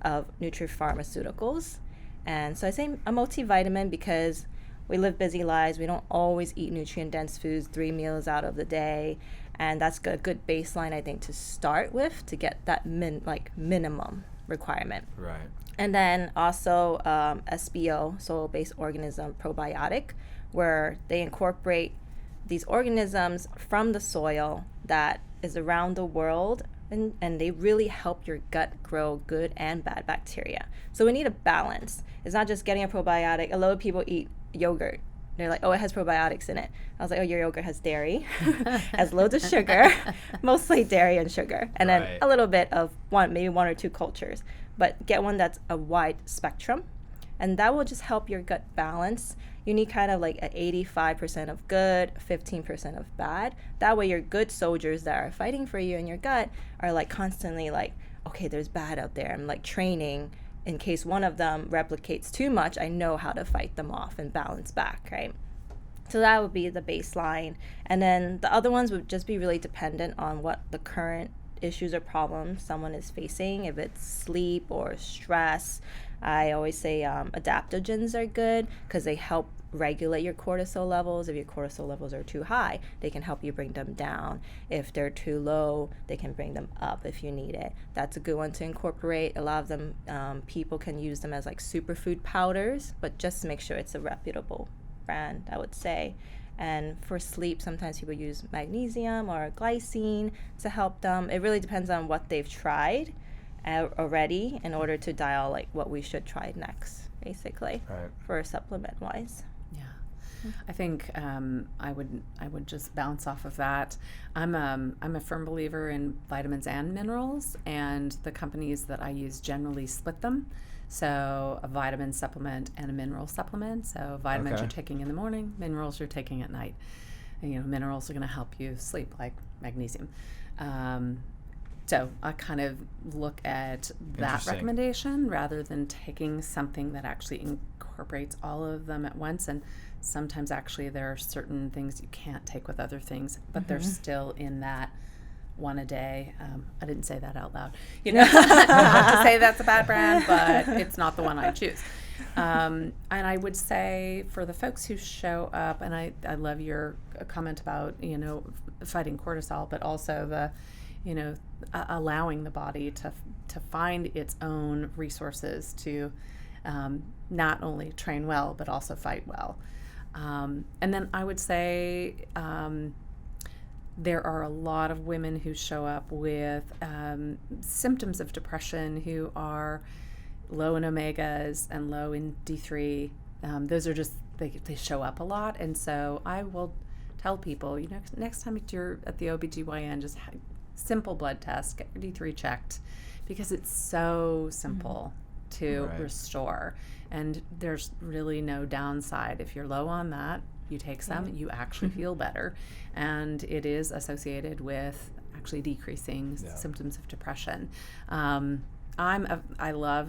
of nutrapharmaceuticals. And so I say a multivitamin because we live busy lives. We don't always eat nutrient-dense foods 3 meals out of the day. And that's a good baseline, I think, to start with to get that minimum requirement. Right. And then also SBO, soil-based organism probiotic, where they incorporate these organisms from the soil that is around the world, and they really help your gut grow good and bad bacteria. So we need a balance. It's not just getting a probiotic. A lot of people eat yogurt. They're like, oh, it has probiotics in it. I was like, oh, your yogurt has dairy, has loads of sugar, mostly dairy and sugar, and then Right. a little bit of maybe 1 or 2 cultures. But get one that's a wide spectrum, and that will just help your gut balance. You need kind of an 85% of good, 15% of bad. That way your good soldiers that are fighting for you in your gut are constantly okay, there's bad out there. I'm training in case one of them replicates too much, I know how to fight them off and balance back, right? So that would be the baseline. And then the other ones would just be really dependent on what the current issues or problems someone is facing. If it's sleep or stress, I always say adaptogens are good because they help regulate your cortisol levels. If your cortisol levels are too high, they can help you bring them down. If they're too low, they can bring them up if you need it. That's a good one to incorporate. A lot of them, people can use them as superfood powders, but just make sure it's a reputable brand, I would say. And for sleep, sometimes people use magnesium or glycine to help them. It really depends on what they've tried already in order to dial what we should try next, basically, Right. for supplement wise. Yeah, I think I would just bounce off of that. I'm a firm believer in vitamins and minerals, and the companies that I use generally split them. So a vitamin supplement and a mineral supplement. So vitamins Okay. you're taking in the morning, minerals you're taking at night. And, minerals are going to help you sleep, like magnesium. So I kind of look at that Interesting. recommendation rather than taking something that actually incorporates all of them at once. And sometimes actually there are certain things you can't take with other things, but they're still in that one a day. I didn't say that out loud. Not to say that's a bad brand, but it's not the one I choose. And I would say for the folks who show up, and I love your comment about, fighting cortisol, but also the, allowing the body to find its own resources to not only train well, but also fight well. And then I would say there are a lot of women who show up with symptoms of depression who are low in omegas and low in D3. Those are just they show up a lot. And so I will tell people, next time you're at the OBGYN, just simple blood test, get your D3 checked, because it's so simple to restore. And there's really no downside. If you're low on that, you take some, you actually feel better. And it is associated with actually decreasing symptoms of depression. I love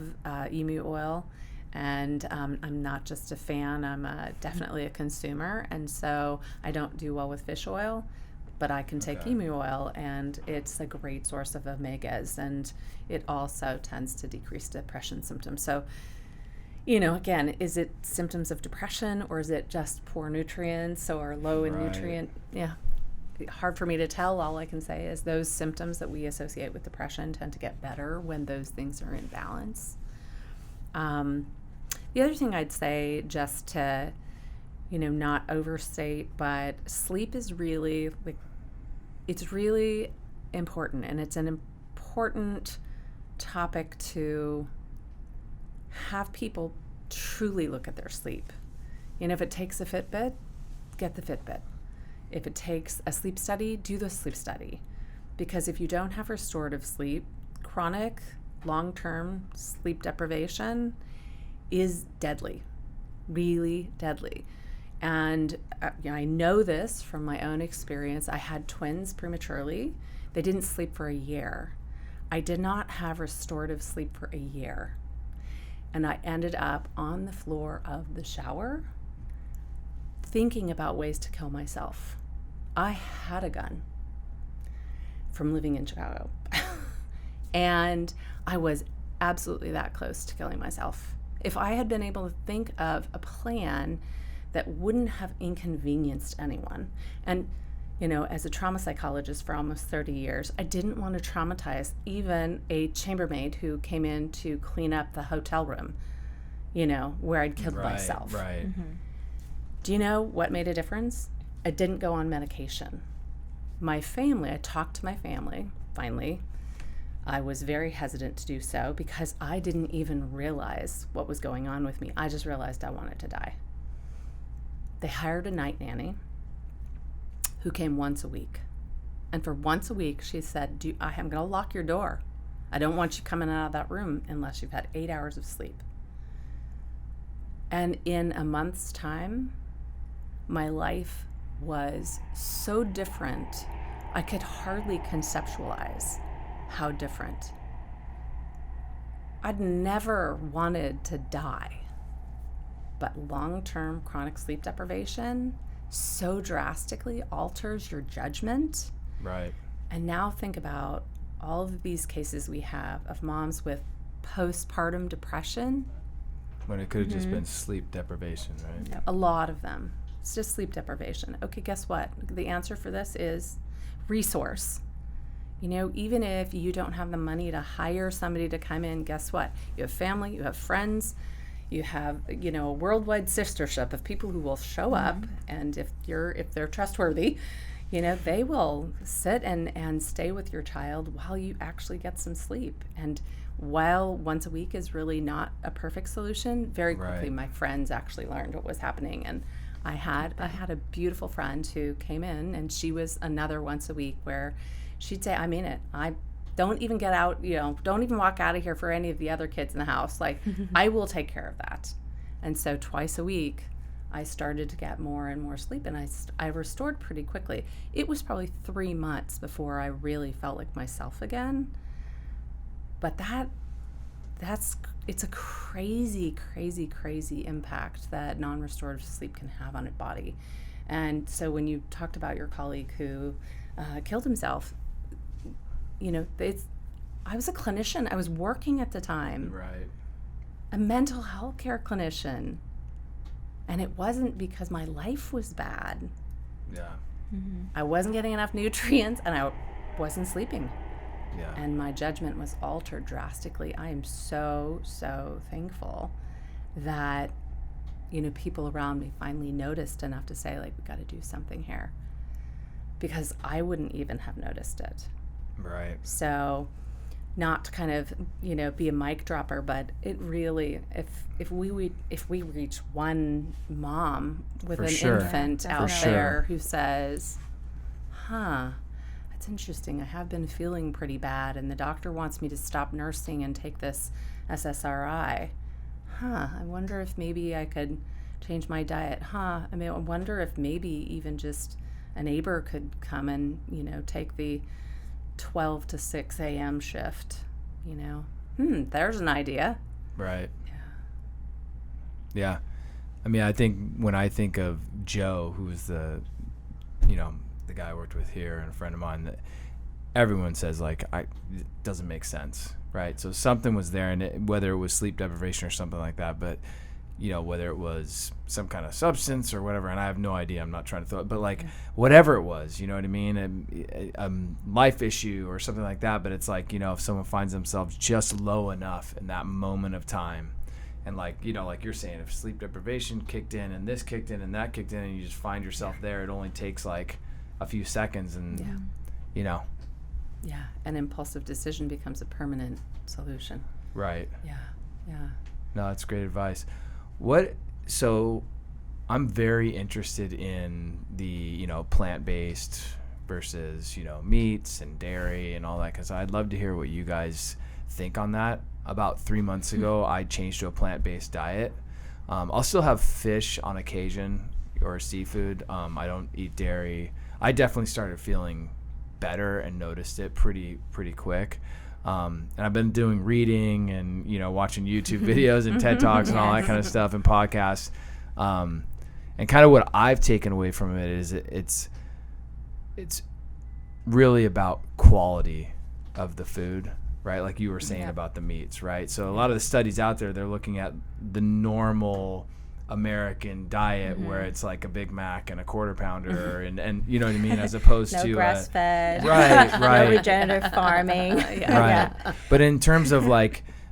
emu oil, and I'm not just a fan, I'm definitely a consumer. And so I don't do well with fish oil, but I can take emu oil, and it's a great source of omegas, and it also tends to decrease depression symptoms. So, again, is it symptoms of depression, or is it just poor nutrients or low in nutrient? Yeah. Hard for me to tell. All I can say is those symptoms that we associate with depression tend to get better when those things are in balance. The other thing I'd say, just to, not overstate, but sleep is really, it's really important, and it's an important topic to have people truly look at their sleep. If it takes a Fitbit, get the Fitbit. If it takes a sleep study, do the sleep study. Because if you don't have restorative sleep, chronic, long-term sleep deprivation is deadly, really deadly. And I know this from my own experience. I had twins prematurely. They didn't sleep for a year. I did not have restorative sleep for a year. And I ended up on the floor of the shower thinking about ways to kill myself. I had a gun from living in Chicago. And I was absolutely that close to killing myself. If I had been able to think of a plan that wouldn't have inconvenienced anyone. And, as a trauma psychologist for almost 30 years, I didn't want to traumatize even a chambermaid who came in to clean up the hotel room, where I'd killed myself. Right. Do you know what made a difference? I didn't go on medication. I talked to my family, finally. I was very hesitant to do so because I didn't even realize what was going on with me. I just realized I wanted to die. They hired a night nanny who came once a week. And for once a week, she said, I'm going to lock your door. I don't want you coming out of that room unless you've had 8 hours of sleep. And in a month's time, my life was so different, I could hardly conceptualize how different. I'd never wanted to die, but long-term chronic sleep deprivation so drastically alters your judgment. Right. And now think about all of these cases we have of moms with postpartum depression. When it could have just been sleep deprivation, right? A lot of them. It's just sleep deprivation. Okay, guess what? The answer for this is resource. Even if you don't have the money to hire somebody to come in, guess what? You have family, you have friends, you have, a worldwide sistership of people who will show up, and if they're trustworthy, they will sit and stay with your child while you actually get some sleep. And while once a week is really not a perfect solution, very quickly my friends actually learned what was happening. And I had a beautiful friend who came in, and she was another once a week where she'd say, I mean it. I don't even get out, don't even walk out of here for any of the other kids in the house. I will take care of that. And so twice a week, I started to get more and more sleep, and I restored pretty quickly. It was probably 3 months before I really felt like myself again. But it's a crazy, crazy, crazy impact that non-restorative sleep can have on a body. And so when you talked about your colleague who killed himself, I was a clinician. I was working at the time. Right. A mental health care clinician. And it wasn't because my life was bad. Yeah. I wasn't getting enough nutrients, and I wasn't sleeping. Yeah. And my judgment was altered drastically. I am so, so thankful that, people around me finally noticed enough to say, we got to do something here. Because I wouldn't even have noticed it. Right. So not to kind of, be a mic dropper, but it really, if we reach one mom with For an sure. infant Yeah, out definitely. there who says, that's interesting, I have been feeling pretty bad and the doctor wants me to stop nursing and take this SSRI. I wonder if maybe I could change my diet. I wonder if maybe even just a neighbor could come and, take the 12 to 6 a.m. shift, there's an idea. Right. Yeah. Yeah. I mean, I think when I think of Joe, who is the guy I worked with here and a friend of mine, that everyone says it doesn't make sense, right? So something was there, and whether it was sleep deprivation or something like that, but whether it was some kind of substance or whatever, and I have no idea, I'm not trying to throw it, but whatever it was, you know what I mean? A life issue or something like that, but it's if someone finds themselves just low enough in that moment of time, and like you're saying, if sleep deprivation kicked in and this kicked in and that kicked in and you just find yourself there, it only takes a few seconds and, Yeah, an impulsive decision becomes a permanent solution. Right. Yeah. No, that's great advice. So I'm very interested in the, plant-based versus, meats and dairy and all that, because I'd love to hear what you guys think on that. About 3 months ago, I changed to a plant-based diet. I'll still have fish on occasion or seafood. I don't eat dairy. I definitely started feeling better and noticed it pretty quick. And I've been doing reading and, watching YouTube videos and TED Talks and all that kind of stuff and podcasts. And kind of what I've taken away from it is it's really about quality of the food, right? Like you were saying about the meats, right? So a lot of the studies out there, they're looking at the normal American diet where it's like a Big Mac and a quarter pounder and you know what I mean, as opposed No to grass fed, right no regenerative farming. Right. But in terms of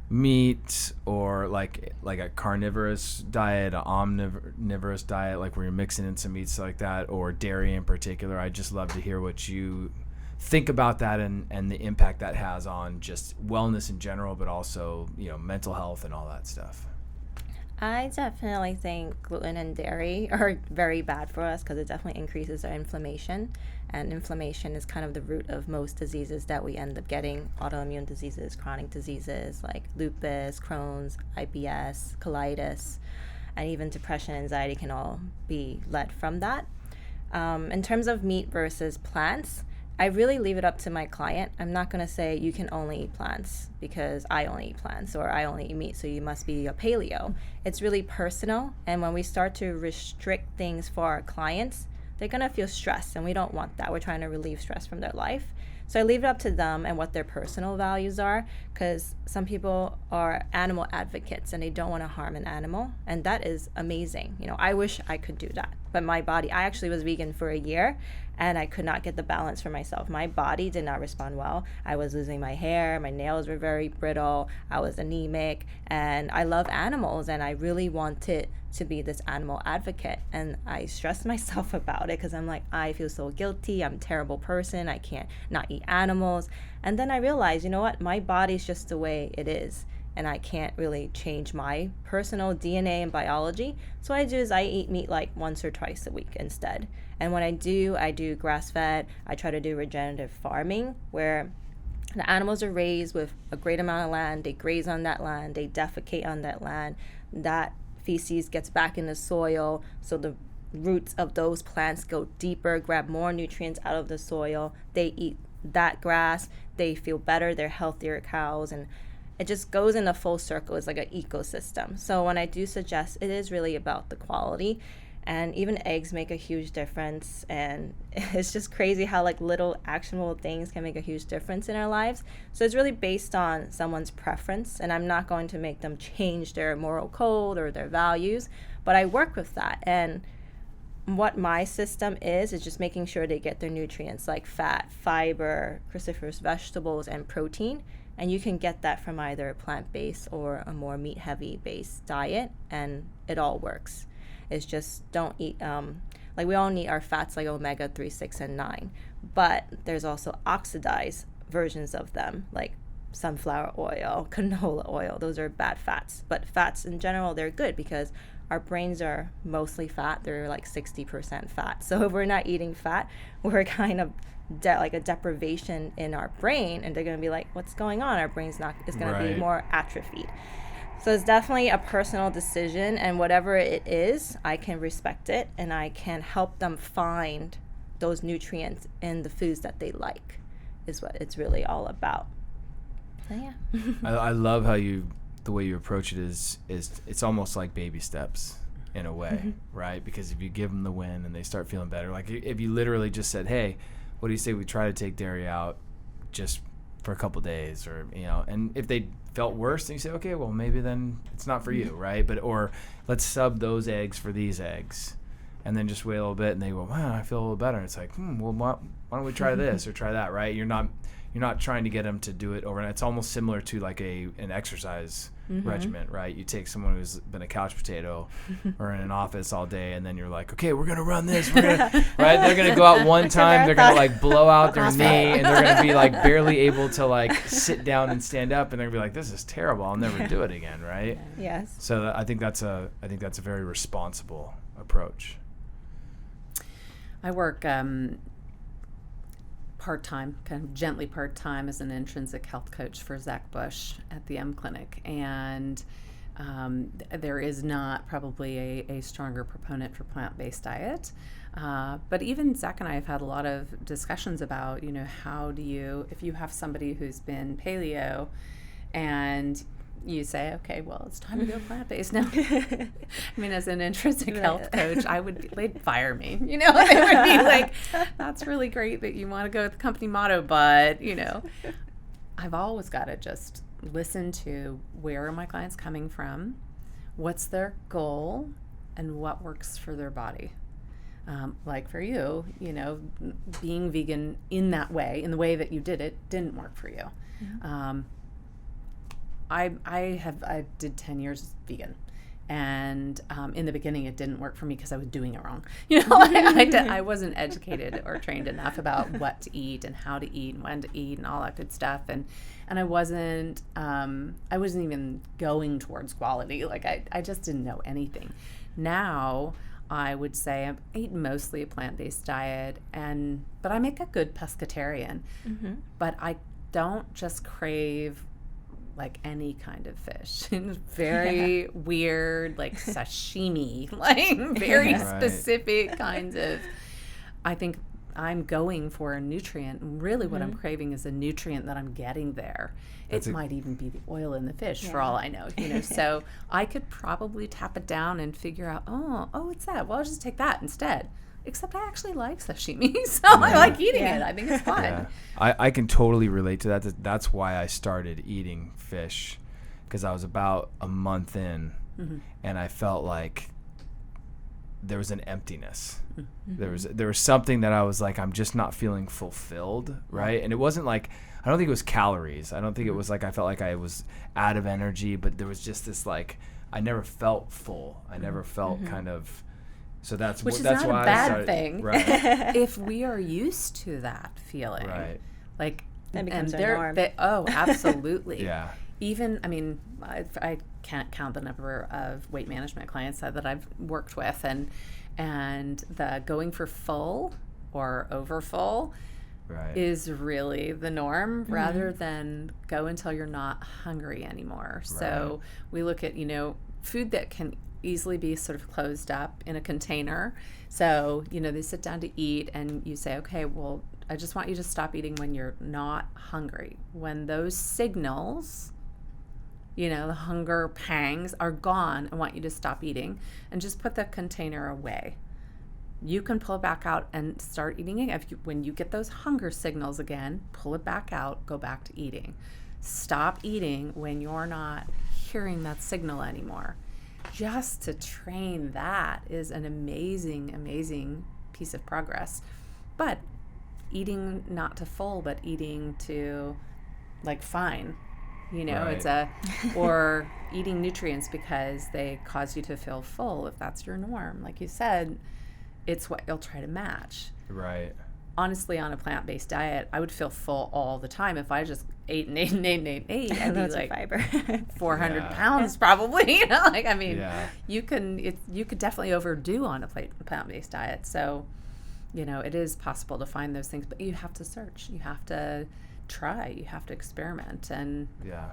meat or like a carnivorous diet, an omnivorous diet, where you're mixing in some meats like that, or dairy in particular, I'd just love to hear what you think about that and the impact that has on just wellness in general, but also mental health and all that stuff. I definitely think gluten and dairy are very bad for us because it definitely increases our inflammation. And inflammation is kind of the root of most diseases that we end up getting, autoimmune diseases, chronic diseases like lupus, Crohn's, IBS, colitis, and even depression and anxiety can all be led from that. In terms of meat versus plants, I really leave it up to my client. I'm not going to say you can only eat plants because I only eat plants, or I only eat meat, so you must be a paleo. It's really personal, and when we start to restrict things for our clients, they're going to feel stressed, and we don't want that. We're trying to relieve stress from their life. So I leave it up to them and what their personal values are, because some people are animal advocates and they don't want to harm an animal, and that is amazing. I wish I could do that, but my body, I actually was vegan for a year and I could not get the balance for myself. My body did not respond well. I was losing my hair, my nails were very brittle, I was anemic, and I love animals and I really wanted to be this animal advocate, and I stressed myself about it because I'm like, I feel so guilty, I'm a terrible person, I can't not eat animals. And then I realized, you know what, my body's just the way it is and I can't really change my personal DNA and biology. So what I do is I eat meat once or twice a week instead. And when I do grass-fed. I try to do regenerative farming where the animals are raised with a great amount of land, they graze on that land, they defecate on that land, that feces gets back in the soil, so the roots of those plants go deeper, grab more nutrients out of the soil, they eat that grass, they feel better, they're healthier cows, and it just goes in a full circle. It's like an ecosystem. So when I do suggest, it is really about the quality, and even eggs make a huge difference, and it's just crazy how little actionable things can make a huge difference in our lives. So it's really based on someone's preference, and I'm not going to make them change their moral code or their values, but I work with that. And what my system is just making sure they get their nutrients like fat, fiber, cruciferous vegetables, and protein. And you can get that from either a plant-based or a more meat-heavy based diet, and it all works. It's just don't eat, we all need our fats like omega-3, 6, and 9, but there's also oxidized versions of them, like sunflower oil, canola oil. Those are bad fats. But fats in general, they're good because our brains are mostly fat. They're like 60% fat. So if we're not eating fat, we're kind of like a deprivation in our brain, and they're going to be like, what's going on? Our brain's not, is going to be more atrophied. So it's definitely a personal decision, and whatever it is, I can respect it, and I can help them find those nutrients in the foods that they like, is what it's really all about. So yeah. I love how the way you approach it is it's almost like baby steps in a way, right? Because if you give them the win and they start feeling better, like if you literally just said, hey, what do you say we try to take dairy out just for a couple days, or, you know, and if they felt worse, then you say, okay, well, maybe then it's not for you, right? But, or let's sub those eggs for these eggs, and then just wait a little bit, and they go, wow, I feel a little better. And it's like, well, why don't we try this or try that, right? You're not trying to get them to do it overnight. It's almost similar to like an exercise regimen, right? You take someone who's been a couch potato or in an office all day, and then you're like, okay, we're gonna run this, right? They're gonna go out one time, they're gonna like blow out their knee, and they're gonna be like barely able to like sit down and stand up, and they're gonna be like, this is terrible, I'll never do it again, right? Yes. So I think that's a very responsible approach. I work part-time, kind of gently part-time, as an intrinsic health coach for Zach Bush at the M Clinic, and there is not probably a stronger proponent for plant-based diet, but even Zach and I have had a lot of discussions about, you know, how do you, if you have somebody who's been paleo and you say, okay, well, it's time to go plant-based now. I mean, as an intrinsic health coach, they'd fire me, you know, they would be like, that's really great that you want to go with the company motto, but, you know, I've always got to just listen to where are my clients coming from, what's their goal, and what works for their body. Like for you, you know, being vegan in that way, in the way that you did it, didn't work for you. Mm-hmm. I did 10 years vegan, and in the beginning it didn't work for me because I was doing it wrong. You know, I wasn't educated or trained enough about what to eat and how to eat and when to eat and all that good stuff, and I wasn't even going towards quality. Like I just didn't know anything. Now I would say I eat mostly a plant-based diet, but I make a good pescatarian. Mm-hmm. But I don't just crave like any kind of fish. Very weird, like sashimi, like very specific kinds of, I think I'm going for a nutrient. Really what I'm craving is a nutrient that I'm getting there. It might even be the oil in the fish for all I know, you know. So I could probably tap it down and figure out, oh, it's that. Well, I'll just take that instead. Except I actually like sashimi, so I like eating it. I think it's fun. Yeah. I can totally relate to that. That's why I started eating fish, because I was about a month in, and I felt like there was an emptiness. Mm-hmm. There was something that I was like, I'm just not feeling fulfilled, right? And it wasn't like, I don't think it was calories. I don't think it was like I felt like I was out of energy, but there was just this like, I never felt full. I never felt kind of. So that's Which is that's not why a bad I started, thing. Right. If we are used to that feeling, right? Like, that becomes our norm. Oh, absolutely. Yeah. Even, I mean, I can't count the number of weight management clients that I've worked with, and the going for full or over full is really the norm, rather than go until you're not hungry anymore. Right. So we look at, you know, food that can easily be sort of closed up in a container. So, you know, they sit down to eat and you say, okay, well, I just want you to stop eating when you're not hungry. When those signals, you know, the hunger pangs are gone, I want you to stop eating and just put the container away. You can pull it back out and start eating it. When you get those hunger signals again, pull it back out, go back to eating. Stop eating when you're not hearing that signal anymore. Just to train that is an amazing, amazing piece of progress. But eating not to full, but eating to like fine, you know, right. Or eating nutrients because they cause you to feel full, if that's your norm. Like you said, it's what you'll try to match. Right. Honestly, on a plant-based diet, I would feel full all the time if I just 8 and 8 and 8 and 8 and 8, I'd be Loads of like fiber. 400 Yeah. pounds probably. Like, I mean, Yeah. you could definitely overdo on a plant-based diet. So, it is possible to find those things, but you have to search. You have to try. You have to experiment. And, Yeah.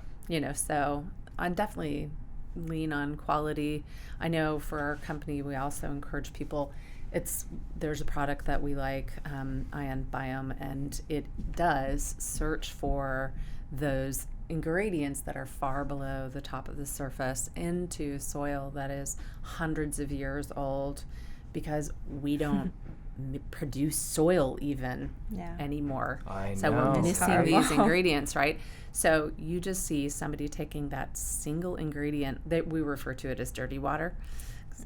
So I definitely lean on quality. I know for our company, we also encourage people. There's a product that we like, Ion Biome, and it does search for those ingredients that are far below the top of the surface into soil that is hundreds of years old, because we don't produce soil even anymore. So we're missing these ingredients, right? So you just see somebody taking that single ingredient that we refer to it as dirty water.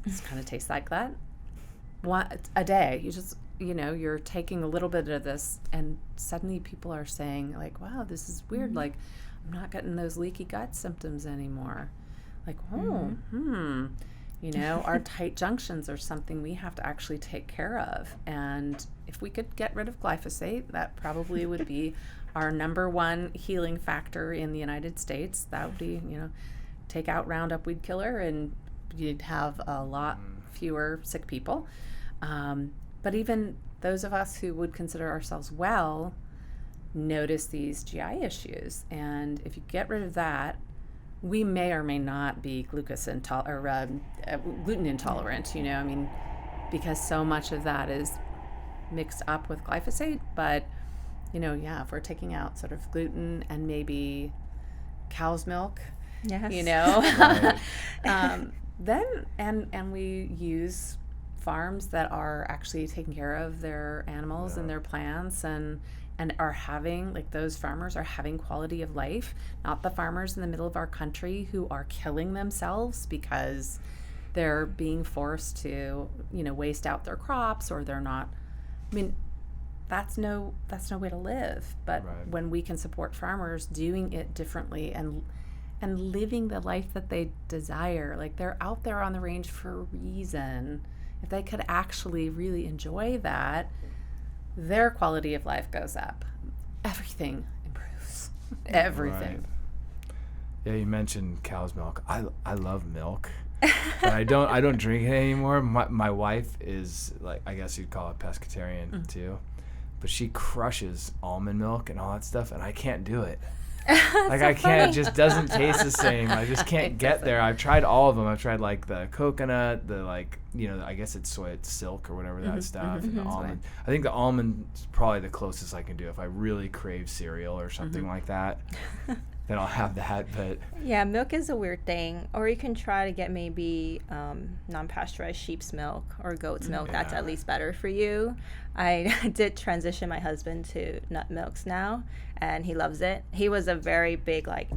It kind of tastes like that. A day, you just, you're taking a little bit of this, and suddenly people are saying, like, wow, this is weird. Like, I'm not getting those leaky gut symptoms anymore. Like, our tight junctions are something we have to actually take care of. And if we could get rid of glyphosate, that probably would be our number one healing factor in the United States. That would be, take out Roundup weed killer, and you'd have a lot fewer sick people. But even those of us who would consider ourselves well notice these GI issues. And if you get rid of that, we may or may not be gluten intolerant, because so much of that is mixed up with glyphosate. But, if we're taking out sort of gluten and maybe cow's milk, Yes. then and we use farms that are actually taking care of their animals and their plants, and are having, like, those farmers are having quality of life, not the farmers in the middle of our country who are killing themselves because they're being forced to, waste out their crops, or they're not. I mean, that's no way to live. But when we can support farmers doing it differently and living the life that they desire, like, they're out there on the range for a reason. If they could actually really enjoy that, their quality of life goes up. Everything improves. Everything. Right. Yeah, you mentioned cow's milk. I love milk, but I don't drink it anymore. My wife is, like, I guess you'd call it pescatarian too, but she crushes almond milk and all that stuff, and I can't do it. Like, I can't. It just doesn't taste the same. I just can't get there. I've tried all of them. I've tried, like, the coconut, the, like, I guess it's soy, it's silk or whatever that stuff, and the almond. I think the almond's probably the closest I can do. If I really crave cereal or something like that, then I'll have that. But yeah, milk is a weird thing. Or you can try to get maybe non-pasteurized sheep's milk or goat's milk. That's at least better for you. I did transition my husband to nut milks now, and he loves it. He was a very big, like,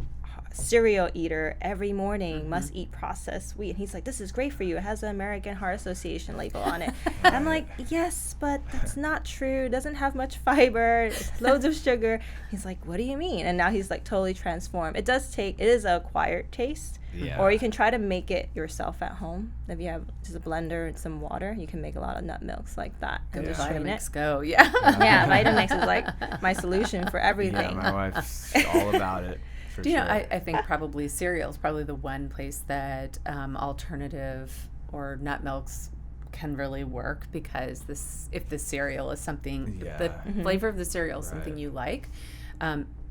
cereal eater. Every morning must eat processed wheat, and he's like, this is great for you, it has the American Heart Association label on it. I'm like, yes, but that's not true, it doesn't have much fiber, it's loads of sugar. He's like, what do you mean? And now he's, like, totally transformed. It is an acquired taste. Or you can try to make it yourself at home. If you have just a blender and some water, you can make a lot of nut milks like that. And just strain it. Yeah, Vitamix is, like, my solution for everything. Yeah, my wife's all about it. For sure. I think probably cereal is probably the one place that alternative or nut milks can really work, because if the cereal is something, the flavor of the cereal is something you like,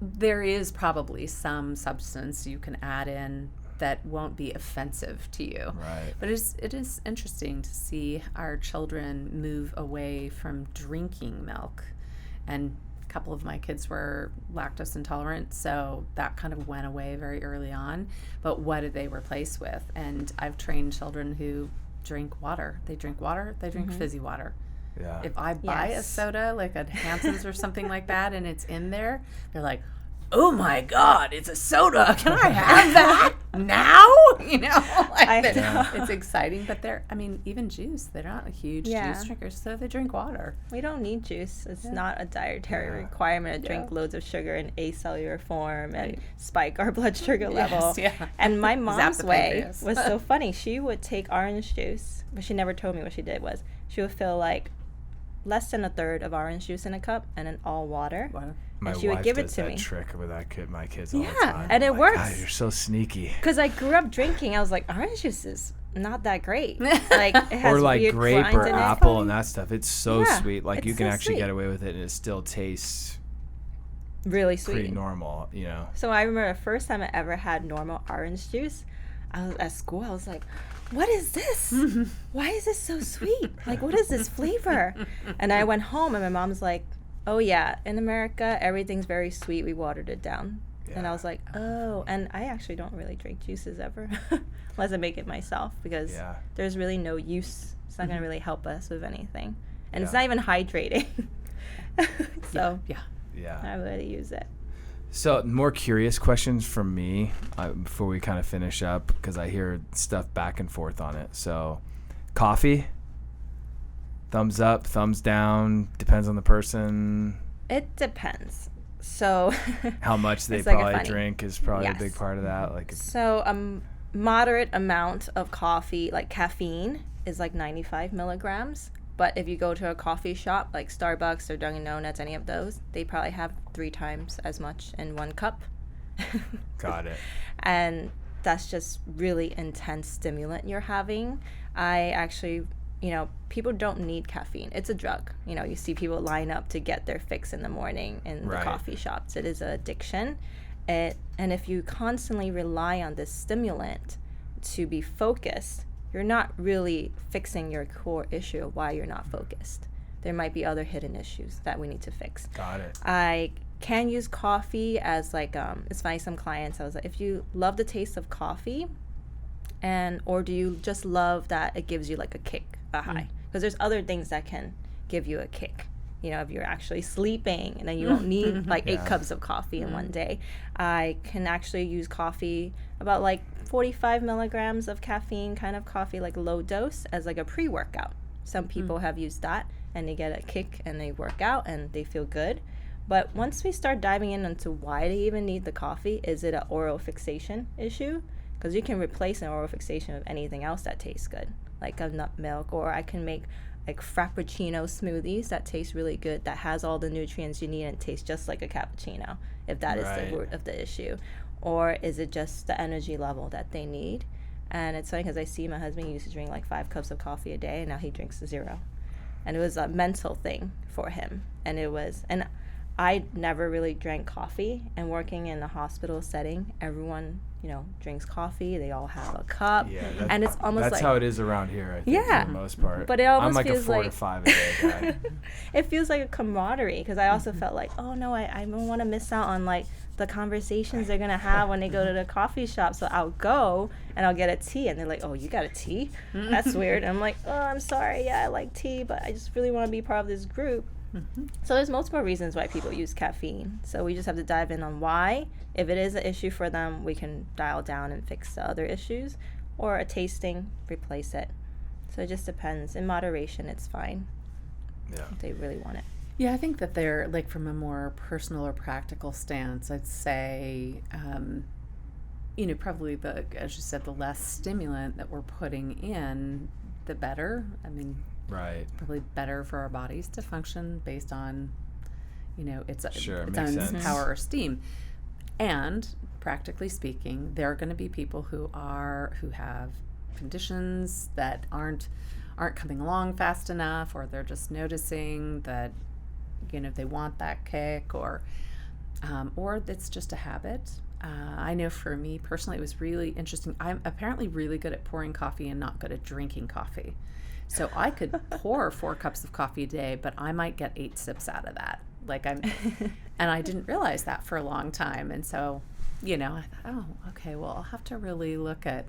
there is probably some substance you can add in that won't be offensive to you. Right. But it is interesting to see our children move away from drinking milk. And a couple of my kids were lactose intolerant, so that kind of went away very early on. But what did they replace with? And I've trained children who drink water. They drink water, they drink fizzy water. Yeah. If I buy a soda, like a Hanson's or something like that, and it's in there, they're like, oh my God, it's a soda. Can I have that now? It's exciting, but even juice, they're not a huge juice drinkers, so they drink water. We don't need juice. It's not a dietary requirement to drink loads of sugar in acellular form and spike our blood sugar level. And my mom's way was so funny. She would take orange juice, but she never told me what she did was she would fill, like, less than a third of orange juice in a cup and then all water. Wow. My and she wife would give it does to that me. trick with my kids all the Yeah, time. and I'm it like, works. God, you're so sneaky. Because I grew up drinking, I was like, orange juice is not that great. Like, it has Or like weird grape grinds or in it. apple and that stuff. It's so Yeah, sweet. Like you it's can so actually sweet. get away with it and it still tastes Really pretty sweet. normal, you know. So I remember the first time I ever had normal orange juice, I was at school. I was like, what is this? Why is this so sweet? Like, what is this flavor? And I went home and my mom's like, oh yeah, in America, everything's very sweet. We watered it down. And I Yeah. was like, oh. And I actually don't really drink juices ever unless I make it myself because Yeah. there's really no use. It's not going to really help us with anything. And it's Yeah. not even hydrating. So Yeah. Yeah. I really use it. So more curious questions from me before we kind of finish up because I hear stuff back and forth on it. So coffee, thumbs up, thumbs down, depends on the person. It depends. So How much they It's like a probably funny- drink is probably a big Yes. part of that. Like, So moderate amount of coffee, like caffeine, is like 95 milligrams. But if you go to a coffee shop like Starbucks or Dunkin' Donuts, any of those, they probably have 3 times as much in 1 cup. got it. And that's just really intense stimulant you're having. I actually, people don't need caffeine. It's a drug. You see people line up to get their fix in the morning in Right. the coffee shops. It is an addiction. And if you constantly rely on this stimulant to be focused, you're not really fixing your core issue of why you're not focused. There might be other hidden issues that we need to fix. Got it. I can use coffee as like it's funny, some clients I was like, if you love the taste of coffee or do you just love that it gives you like a kick, a high, because there's other things that can give you a kick, if you're actually sleeping and then you don't need like 8 Yeah. cups of coffee in one day. I can actually use coffee about like 45 milligrams of caffeine kind of coffee, like low dose, as like a pre-workout. Some people have used that and they get a kick and they work out and they feel good. But once we start diving into why they even need the coffee, is it an oral fixation issue? Because you can replace an oral fixation with anything else that tastes good, like a nut milk, or I can make like frappuccino smoothies that taste really good, that has all the nutrients you need and tastes just like a cappuccino, if that is Right. the root of the issue. Or is it just the energy level that they need? And it's funny because I see my husband used to drink like 5 cups of coffee a day, and now he drinks 0. And it was a mental thing for him. And I never really drank coffee, and working in a hospital setting, everyone, drinks coffee. They all have a cup. Yeah, And it's almost that's like, how it is around here, I think, Yeah. for the most part. But it almost I'm like a feels 4 to like 5 a day guy. it feels like a camaraderie, because I also felt like, oh no, I don't want to miss out on like the conversations they're gonna have when they go to the coffee shop. So I'll go and I'll get a tea, and they're like, oh, you got a tea? That's weird. And I'm like, oh, I'm sorry, yeah, I like tea, but I just really want to be part of this group. So there's multiple reasons why people use caffeine. So we just have to dive in on why. If it is an issue for them, we can dial down and fix the other issues, or a tasting, replace it. So it just depends. In moderation, it's fine Yeah. if they really want it. Yeah, I think that they're like from a more personal or practical stance, I'd say, probably as you said, the less stimulant that we're putting in, the better. I mean, Right. probably better for our bodies to function based on, its Sure, its makes own sense. power or steam. And practically speaking, there are going to be people who have conditions that aren't coming along fast enough, or they're just noticing that they want that kick, or it's just a habit. I know for me personally, it was really interesting. I'm apparently really good at pouring coffee and not good at drinking coffee. So I could pour 4 cups of coffee a day, but I might get 8 sips out of that. And I didn't realize that for a long time. And so, I thought, oh, okay, well, I'll have to really look at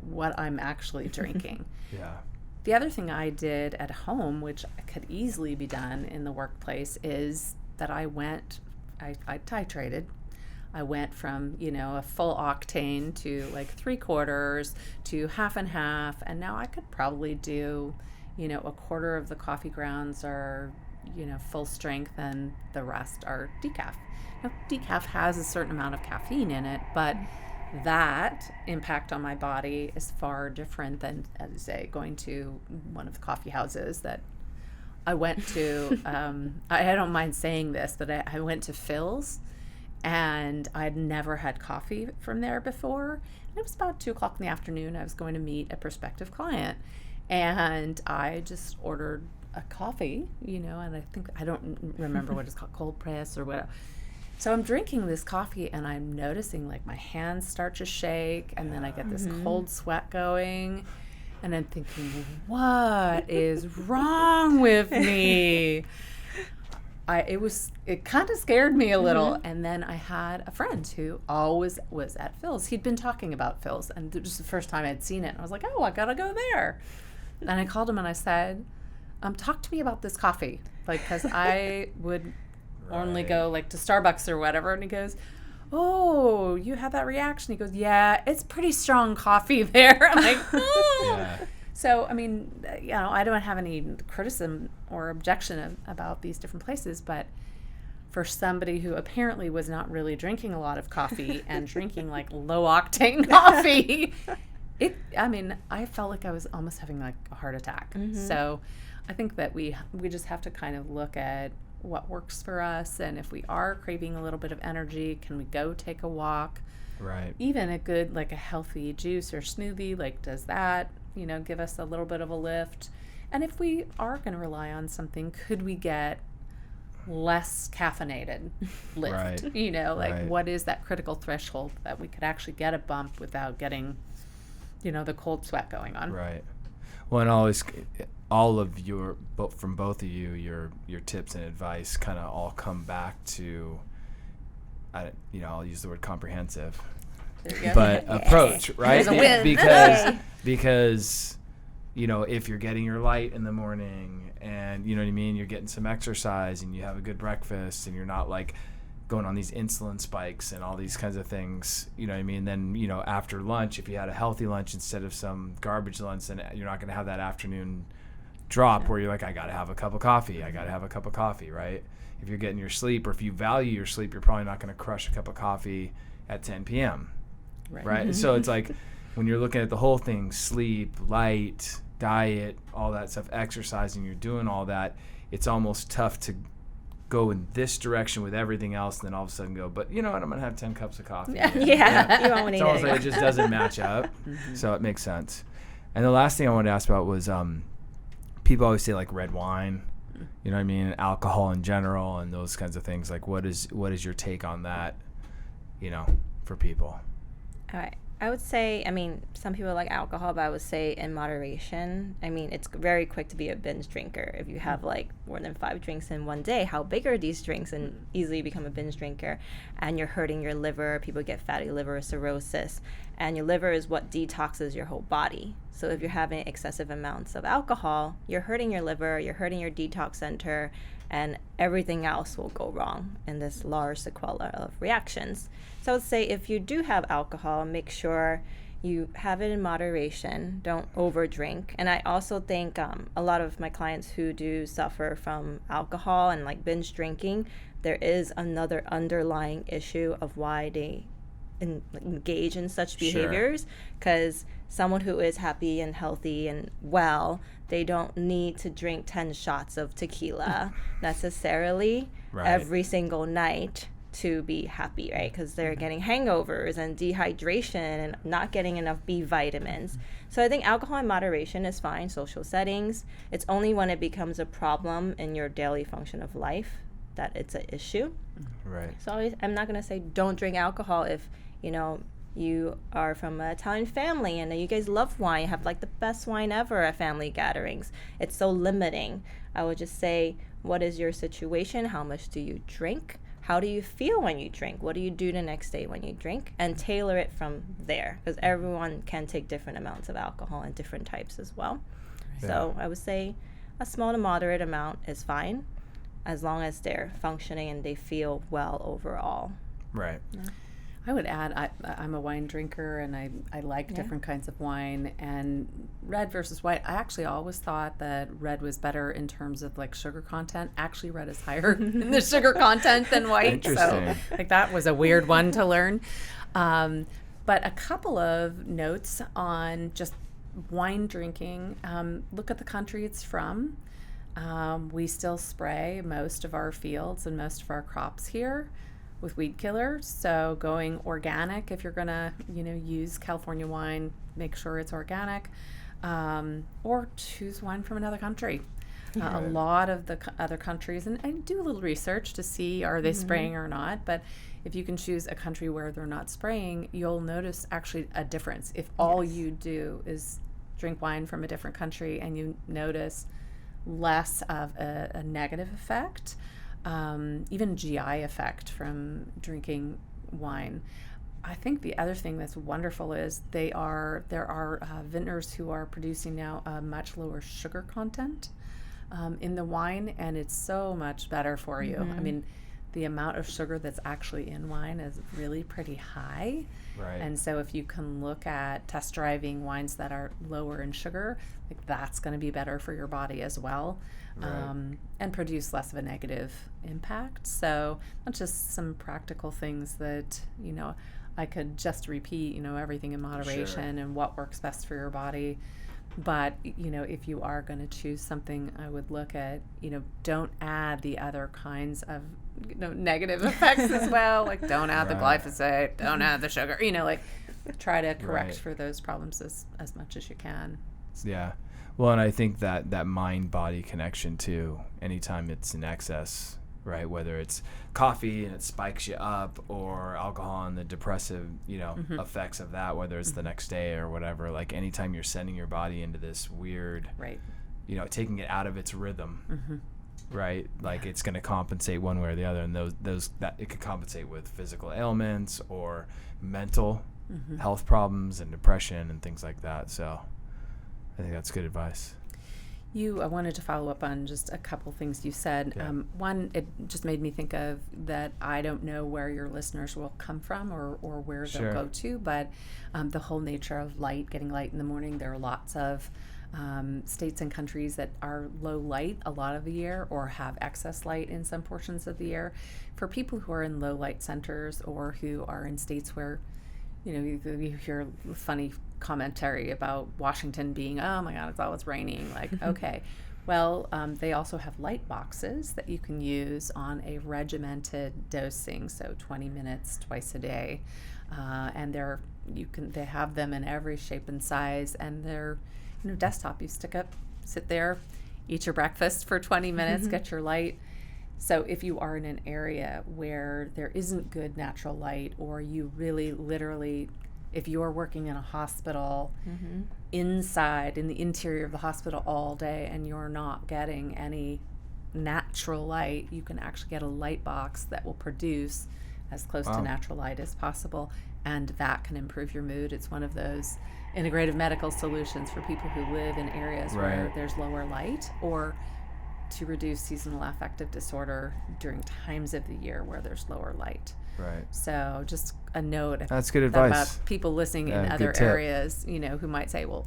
what I'm actually drinking. Yeah. The other thing I did at home, which could easily be done in the workplace, is that I titrated. I went from, a full octane to like 3/4 to half and half. And now I could probably do, a quarter of the coffee grounds are, full strength, and the rest are decaf. Now, decaf has a certain amount of caffeine in it, but that impact on my body is far different than, as I say, going to one of the coffee houses that I went to, I don't mind saying this, but I went to Phil's, and I'd never had coffee from there before. And it was about 2:00 in the afternoon. I was going to meet a prospective client, and I just ordered a coffee, and I don't remember what it's called, cold press or whatever. So I'm drinking this coffee, and I'm noticing like my hands start to shake, and then I get this cold sweat going, and I'm thinking, what is wrong with me? It kind of scared me a little. And then I had a friend who always was at Phil's. He'd been talking about Phil's, and it was the first time I'd seen it. And I was like, oh, I gotta go there. And I called him and I said, talk to me about this coffee. Like, because I would only go like to Starbucks or whatever. And he goes, oh, you had that reaction? He goes, yeah, it's pretty strong coffee there. I'm like, oh. Yeah. So, I mean, I don't have any criticism or objection about these different places, but for somebody who apparently was not really drinking a lot of coffee and drinking like low octane coffee, I felt like I was almost having like a heart attack. So I think that we just have to kind of look at what works for us, and if we are craving a little bit of energy, can we go take a walk? Right. Even a good, like a healthy juice or smoothie, like does that, give us a little bit of a lift? And if we are going to rely on something, could we get less caffeinated lift? Right. What is that critical threshold that we could actually get a bump without getting, the cold sweat going on? Right. Well, and all of from both of you, your tips and advice kind of all come back to, I'll use the word comprehensive, but approach, right? There's a win. Because if you're getting your light in the morning, and you know what I mean, you're getting some exercise, and you have a good breakfast, and you're not like going on these insulin spikes and all these kinds of things, you know what I mean? Then, after lunch, if you had a healthy lunch instead of some garbage lunch, then you're not going to have that afternoon drop where you're like, I got to have a cup of coffee. Right? If you're getting your sleep, or if you value your sleep, you're probably not going to crush a cup of coffee at 10 p.m. Right? So it's like when you're looking at the whole thing, sleep, light, diet, all that stuff, exercising, you're doing all that, it's almost tough to go in this direction with everything else, and then all of a sudden go, but you know what, I'm going to have 10 cups of coffee. Yeah. You won't need it. It's like it just doesn't match up. So it makes sense. And the last thing I wanted to ask about was people always say like red wine, you know what I mean, alcohol in general, and those kinds of things. Like what is your take on that, for people? All right. I would say, some people like alcohol, but I would say in moderation. It's very quick to be a binge drinker. If you have like more than 5 drinks in one day, how big are these drinks, and easily become a binge drinker, and you're hurting your liver. People get fatty liver cirrhosis, and your liver is what detoxes your whole body. So if you're having excessive amounts of alcohol, you're hurting your liver, you're hurting your detox center, and everything else will go wrong in this large sequela of reactions. So I would say if you do have alcohol, make sure you have it in moderation. Don't overdrink. And I also think a lot of my clients who do suffer from alcohol and like binge drinking, there is another underlying issue of why they engage in such behaviors, because someone who is happy and healthy and well, they don't need to drink 10 shots of tequila necessarily every single night to be happy, right? Because they're getting hangovers and dehydration and not getting enough B vitamins. So I think alcohol in moderation is fine, social settings. It's only when it becomes a problem in your daily function of life that it's an issue. Right. So I'm not going to say don't drink alcohol if, you are from an Italian family and you guys love wine, you have like the best wine ever at family gatherings. It's so limiting. I would just say, what is your situation? How much do you drink? How do you feel when you drink? What do you do the next day when you drink? And tailor it from there, because everyone can take different amounts of alcohol and different types as well. Yeah. So I would say a small to moderate amount is fine, as long as they're functioning and they feel well overall. Right. Yeah. I would add, I'm a wine drinker, and I like different kinds of wine, and red versus white. I actually always thought that red was better in terms of like sugar content. Actually, red is higher in the sugar content than white. Interesting. So that was a weird one to learn. But a couple of notes on just wine drinking. Look at the country it's from. We still spray most of our fields and most of our crops here with weed killers. So going organic, if you're going to, use California wine, make sure it's organic, or choose wine from another country. A lot of the other countries, and do a little research to see, are they spraying or not? But if you can choose a country where they're not spraying, you'll notice actually a difference. If all you do is drink wine from a different country and you notice less of a negative effect, even GI effect from drinking wine. I think the other thing that's wonderful is there are vintners who are producing now a much lower sugar content in the wine, and it's so much better for you. I mean, the amount of sugar that's actually in wine is really pretty high. Right. And so if you can look at test driving wines that are lower in sugar, like that's going to be better for your body as well, and produce less of a negative impact. So that's just some practical things that, I could just repeat, everything in moderation and what works best for your body. But, if you are going to choose something, I would look at, don't add the other kinds of, negative effects as well. Like, don't add the glyphosate, don't add the sugar, try to correct for those problems as much as you can. Yeah. Well, and I think that mind-body connection too, anytime it's in excess, right? Whether it's coffee and it spikes you up, or alcohol and the depressive, effects of that, whether it's the next day or whatever, like anytime you're sending your body into this weird, taking it out of its rhythm, right? Like it's going to compensate one way or the other. And those that it could compensate with physical ailments or mental health problems and depression and things like that. So I think that's good advice. I wanted to follow up on just a couple things you said. Yeah. One, it just made me think of that I don't know where your listeners will come from or where they'll go to, but the whole nature of light, getting light in the morning. There are lots of states and countries that are low light a lot of the year or have excess light in some portions of the year. For people who are in low light centers or who are in states where you hear funny commentary about Washington being, oh my God, it's always raining. Like, okay. Well, they also have light boxes that you can use on a regimented dosing, so 20 minutes twice a day. And they have them in every shape and size, and they're, desktop. You sit there, eat your breakfast for 20 minutes, get your light. So if you are in an area where there isn't good natural light, or you really literally, if you're working in a hospital inside in the interior of the hospital all day and you're not getting any natural light, you can actually get a light box that will produce as close to natural light as possible, and that can improve your mood. It's one of those integrative medical solutions for people who live in areas where there's lower light, or to reduce seasonal affective disorder during times of the year where there's lower light. Right. So just a note. That's good advice. About people listening in other areas, who might say, well,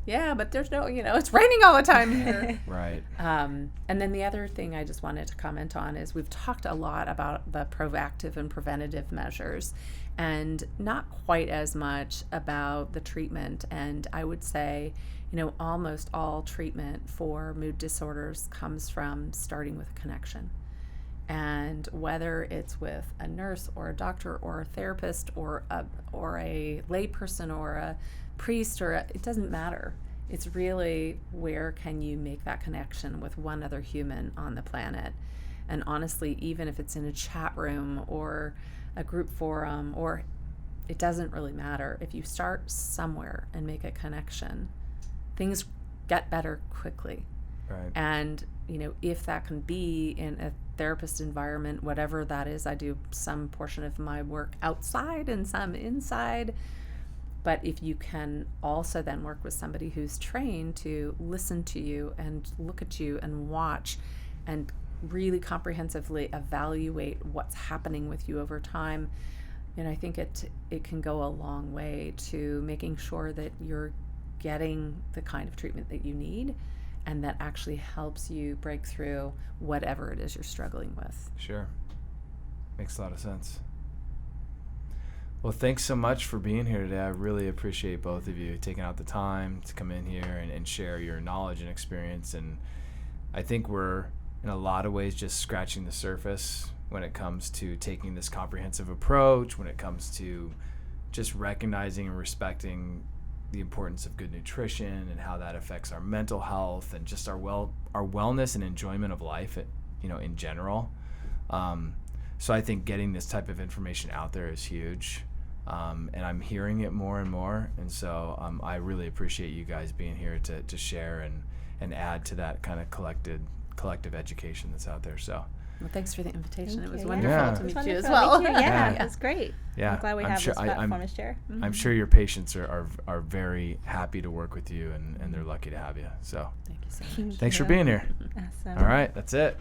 yeah, but there's no, it's raining all the time here. Right. And then the other thing I just wanted to comment on is we've talked a lot about the proactive and preventative measures, and not quite as much about the treatment. And I would say, almost all treatment for mood disorders comes from starting with a connection. And whether it's with a nurse or a doctor or a therapist or a layperson or a priest it doesn't matter. It's really, where can you make that connection with one other human on the planet? And honestly, even if it's in a chat room or a group forum, or it doesn't really matter. If you start somewhere and make a connection, things get better quickly. Right. And, if that can be in a therapist environment, whatever that is, I do some portion of my work outside and some inside. But if you can also then work with somebody who's trained to listen to you and look at you and watch and really comprehensively evaluate what's happening with you over time, I think it can go a long way to making sure that you're getting the kind of treatment that you need, and that actually helps you break through whatever it is you're struggling with. Sure. Makes a lot of sense. Well, thanks so much for being here today. I really appreciate both of you taking out the time to come in here and share your knowledge and experience. And I think we're in a lot of ways just scratching the surface when it comes to taking this comprehensive approach, when it comes to just recognizing and respecting the importance of good nutrition and how that affects our mental health and just our wellness and enjoyment of life, in general. So I think getting this type of information out there is huge, and I'm hearing it more and more. And so I really appreciate you guys being here to share and add to that kind of collective education that's out there. So. Well, thanks for the invitation. Thank It was you. wonderful Yeah. to It was meet you as wonderful. well. Me too. Yeah. It was great. Yeah, I'm glad we have this platform to share. I'm sure your patients are very happy to work with you, and they're lucky to have you. So Thank you so much. thanks for being here. Awesome. All right, that's it.